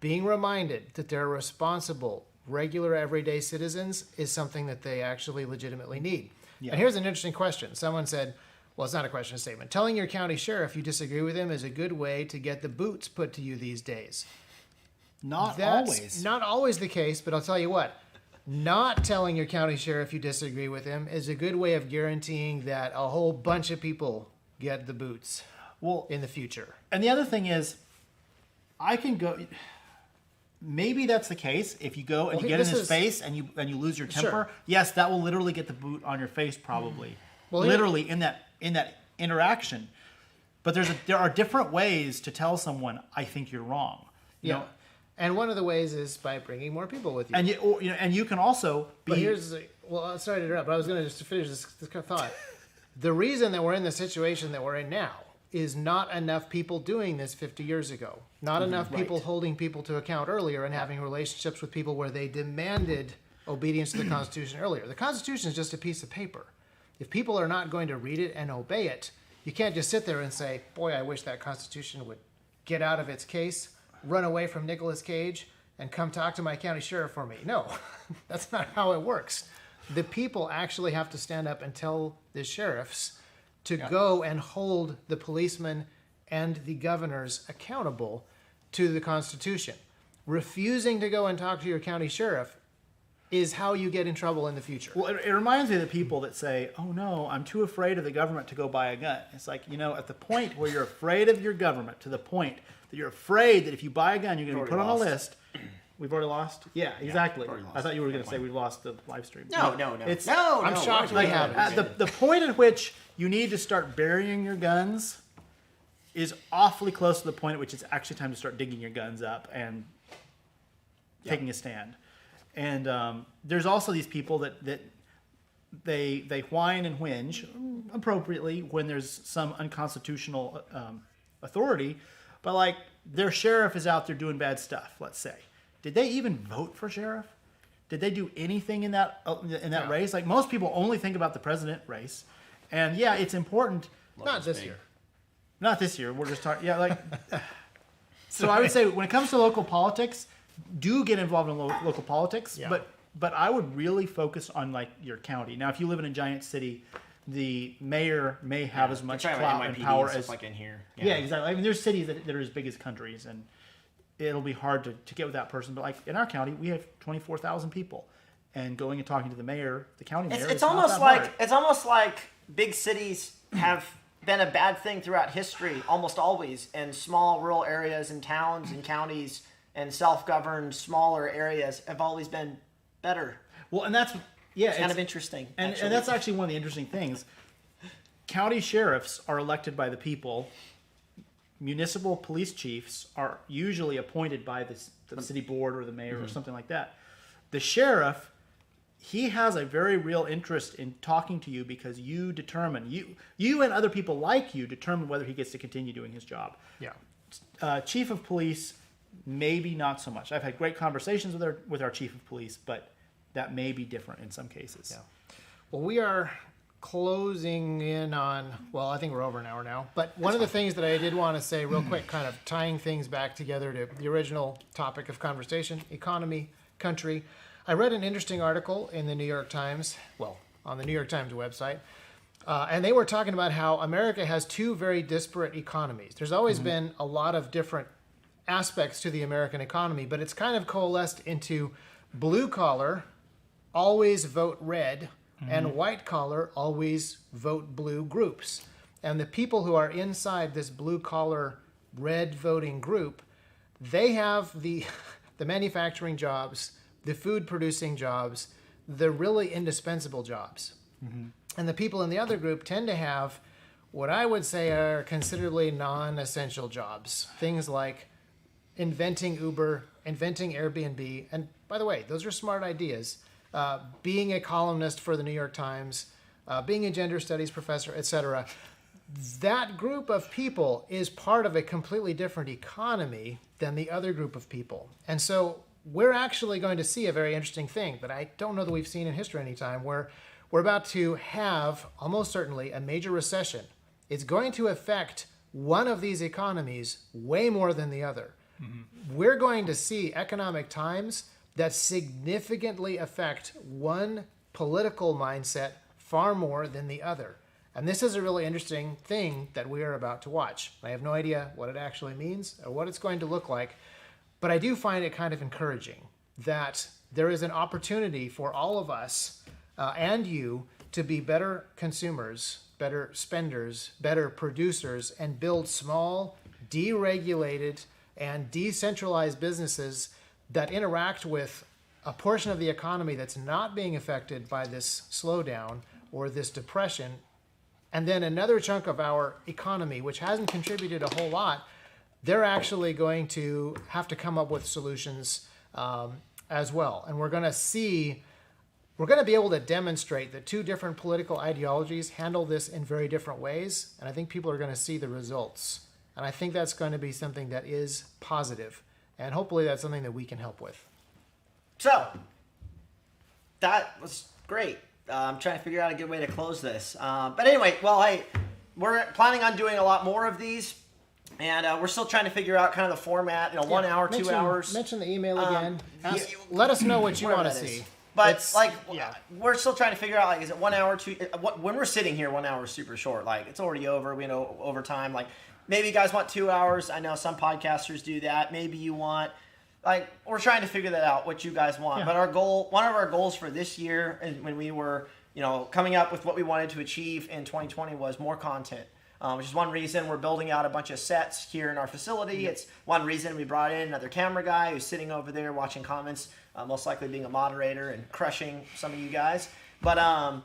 Speaker 1: Being reminded that they're responsible, regular everyday citizens is something that they actually legitimately need. Yeah. And here's an interesting question. Someone said, well, it's not a question, it's a statement. Telling your county sheriff you disagree with him is a good way to get the boots put to you these days.
Speaker 3: That's
Speaker 1: always. Not always the case, but I'll tell you what. Not telling your county sheriff you disagree with him is a good way of guaranteeing that a whole bunch of people get the boots in the future.
Speaker 3: And the other thing is, I can go... Maybe that's the case. If you go and you get in his face and you lose your temper, yes, that will literally get the boot on your face, probably. Well, literally in that interaction. But there are different ways to tell someone, I think you're wrong. You know?
Speaker 1: And one of the ways is by bringing more people with you.
Speaker 3: And you can also be.
Speaker 1: But sorry to interrupt, but I was going to just finish this thought. The reason that we're in the situation that we're in now is not enough people doing this 50 years ago. Not enough people holding people to account earlier and having relationships with people where they demanded obedience to the Constitution earlier. The Constitution is just a piece of paper. If people are not going to read it and obey it, you can't just sit there and say, boy, I wish that Constitution would get out of its case, run away from Nicolas Cage, and come talk to my county sheriff for me. No, that's not how it works. The people actually have to stand up and tell the sheriffs to go and hold the policemen and the governors accountable to the Constitution. Refusing to go and talk to your county sheriff is how you get in trouble in the future.
Speaker 3: Well, it reminds me of the people that say, oh no, I'm too afraid of the government to go buy a gun. It's like, at the point where you're afraid of your government, to the point that you're afraid that if you buy a gun, you're going to be put on a list. We've already lost? Yeah, exactly. I thought you were going to say we lost the live stream.
Speaker 2: No.
Speaker 1: I'm shocked we haven't.
Speaker 3: The point at which you need to start burying your guns is awfully close to the point at which it's actually time to start digging your guns up and taking a stand. And there's also these people that they whine and whinge appropriately when there's some unconstitutional authority, but like their sheriff is out there doing bad stuff. Let's say, did they even vote for sheriff? Did they do anything in that race? Like most people only think about the president race, and yeah, it's important.
Speaker 1: Not this year.
Speaker 3: Not this year. We're just talking. Yeah, like. So I would say when it comes to local politics, do get involved in local politics, but I would really focus on like your county. Now, if you live in a giant city, the mayor may have as much clout and power as
Speaker 2: like in here.
Speaker 3: Yeah, exactly. I mean, there's cities that are as big as countries, and it'll be hard to get with that person. But like in our county, we have 24,000 people, and going and talking to the mayor, the county mayor,
Speaker 2: it's almost like big cities have been a bad thing throughout history, almost always, and small rural areas and towns and counties and self-governed smaller areas have always been better.
Speaker 3: Well, and it's
Speaker 2: kind of interesting.
Speaker 3: And that's actually one of the interesting things. County sheriffs are elected by the people. Municipal police chiefs are usually appointed by the city board or the mayor or something like that. The sheriff, he has a very real interest in talking to you because you determine, you and other people like you determine whether he gets to continue doing his job.
Speaker 1: Yeah.
Speaker 3: Chief of police, maybe not so much. I've had great conversations with our chief of police, but that may be different in some cases.
Speaker 1: Yeah. Well, we are closing in on, well, I think we're over an hour now. But one of the things that I did want to say real quick, kind of tying things back together to the original topic of conversation, economy, country. I read an interesting article in the New York Times, on the New York Times website, and they were talking about how America has two very disparate economies. There's always been a lot of different aspects to the American economy, but it's kind of coalesced into blue collar, always vote red, and white collar, always vote blue groups. And the people who are inside this blue collar, red voting group, they have the manufacturing jobs, the food producing jobs, the really indispensable jobs. And the people in the other group tend to have what I would say are considerably non-essential jobs. Things like inventing Uber, inventing Airbnb, and by the way, those are smart ideas. Being a columnist for the New York Times, being a gender studies professor, etc. That group of people is part of a completely different economy than the other group of people. And so we're actually going to see a very interesting thing that I don't know that we've seen in history any time, where we're about to have, almost certainly, a major recession. It's going to affect one of these economies way more than the other. We're going to see economic times that significantly affect one political mindset far more than the other. And this is a really interesting thing that we are about to watch. I have no idea what it actually means or what it's going to look like, but I do find it kind of encouraging that there is an opportunity for all of us and you to be better consumers, better spenders, better producers, and build small, deregulated, and decentralized businesses that interact with a portion of the economy that's not being affected by this slowdown or this depression, and then another chunk of our economy, which hasn't contributed a whole lot, they're actually going to have to come up with solutions as well. And we're going to be able to demonstrate that two different political ideologies handle this in very different ways, and I think people are going to see the results. And I think that's going to be something that is positive. And hopefully that's something that we can help with.
Speaker 2: So, that was great. I'm trying to figure out a good way to close this. But anyway, we're planning on doing a lot more of these. And we're still trying to figure out kind of the format, 1 hour, 2 hours.
Speaker 1: Mention the email again. Let us know what you want to see.
Speaker 2: But we're still trying to figure out, is it 1 hour, when we're sitting here, 1 hour is super short. It's already over, we know, over time. Maybe you guys want 2 hours. I know some podcasters do that. Maybe you want, we're trying to figure that out, what you guys want. Yeah. But one of our goals for this year, and when we were, coming up with what we wanted to achieve in 2020 was more content. Which is one reason we're building out a bunch of sets here in our facility. Yep. It's one reason we brought in another camera guy who's sitting over there watching comments, most likely being a moderator and crushing some of you guys. But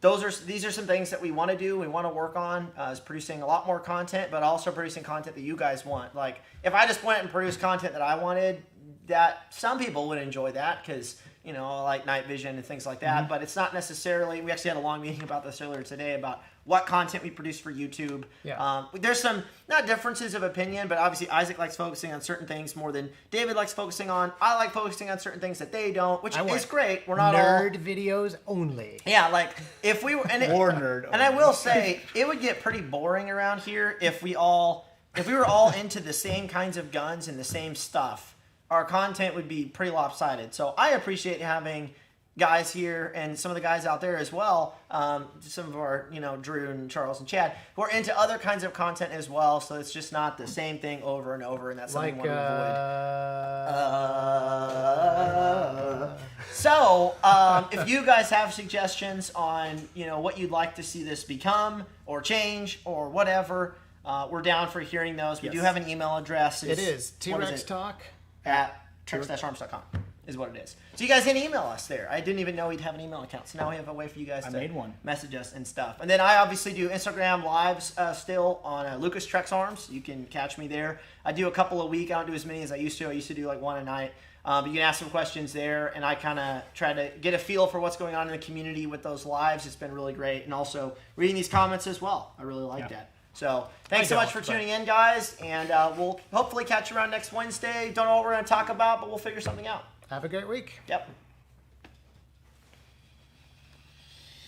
Speaker 2: these are some things that we want to do. We want to work on is producing a lot more content, but also producing content that you guys want. Like if I just went and produced content that I wanted, that some people would enjoy that because like night vision and things like that. But it's not necessarily. We actually had a long meeting about this earlier today about what content we produce for YouTube.
Speaker 1: Yeah.
Speaker 2: There's some not differences of opinion, but obviously Isaac likes focusing on certain things more than David likes focusing on. I like focusing on certain things that they don't, which is great. We're not
Speaker 1: nerd videos only.
Speaker 2: Yeah, like if we were
Speaker 3: More nerd.
Speaker 2: And I will say it would get pretty boring around here if we were all into the same kinds of guns and the same stuff. Our content would be pretty lopsided. So I appreciate having guys here and some of the guys out there as well. Some of our, Drew and Charles and Chad, who are into other kinds of content as well. So it's just not the same thing over and over, and that's something we want to avoid. So if you guys have suggestions on, what you'd like to see this become or change or whatever, we're down for hearing those. We do have an email address.
Speaker 1: It is T.Rex Talk
Speaker 2: at trex-arms.com is what it is. So you guys can email us there. I didn't even know we'd have an email account. So now we have a way for you guys to message us and stuff. And then I obviously do Instagram lives still on Lucas Trex Arms. You can catch me there. I do a couple a week. I don't do as many as I used to. I used to do like one a night. But you can ask some questions there, and I kind of try to get a feel for what's going on in the community with those lives. It's been really great. And also reading these comments as well. I really like that. So thanks so much for tuning in, guys, and we'll hopefully catch you around next Wednesday. Don't know what we're going to talk about, but we'll figure something out.
Speaker 1: Have a great week.
Speaker 2: Yep.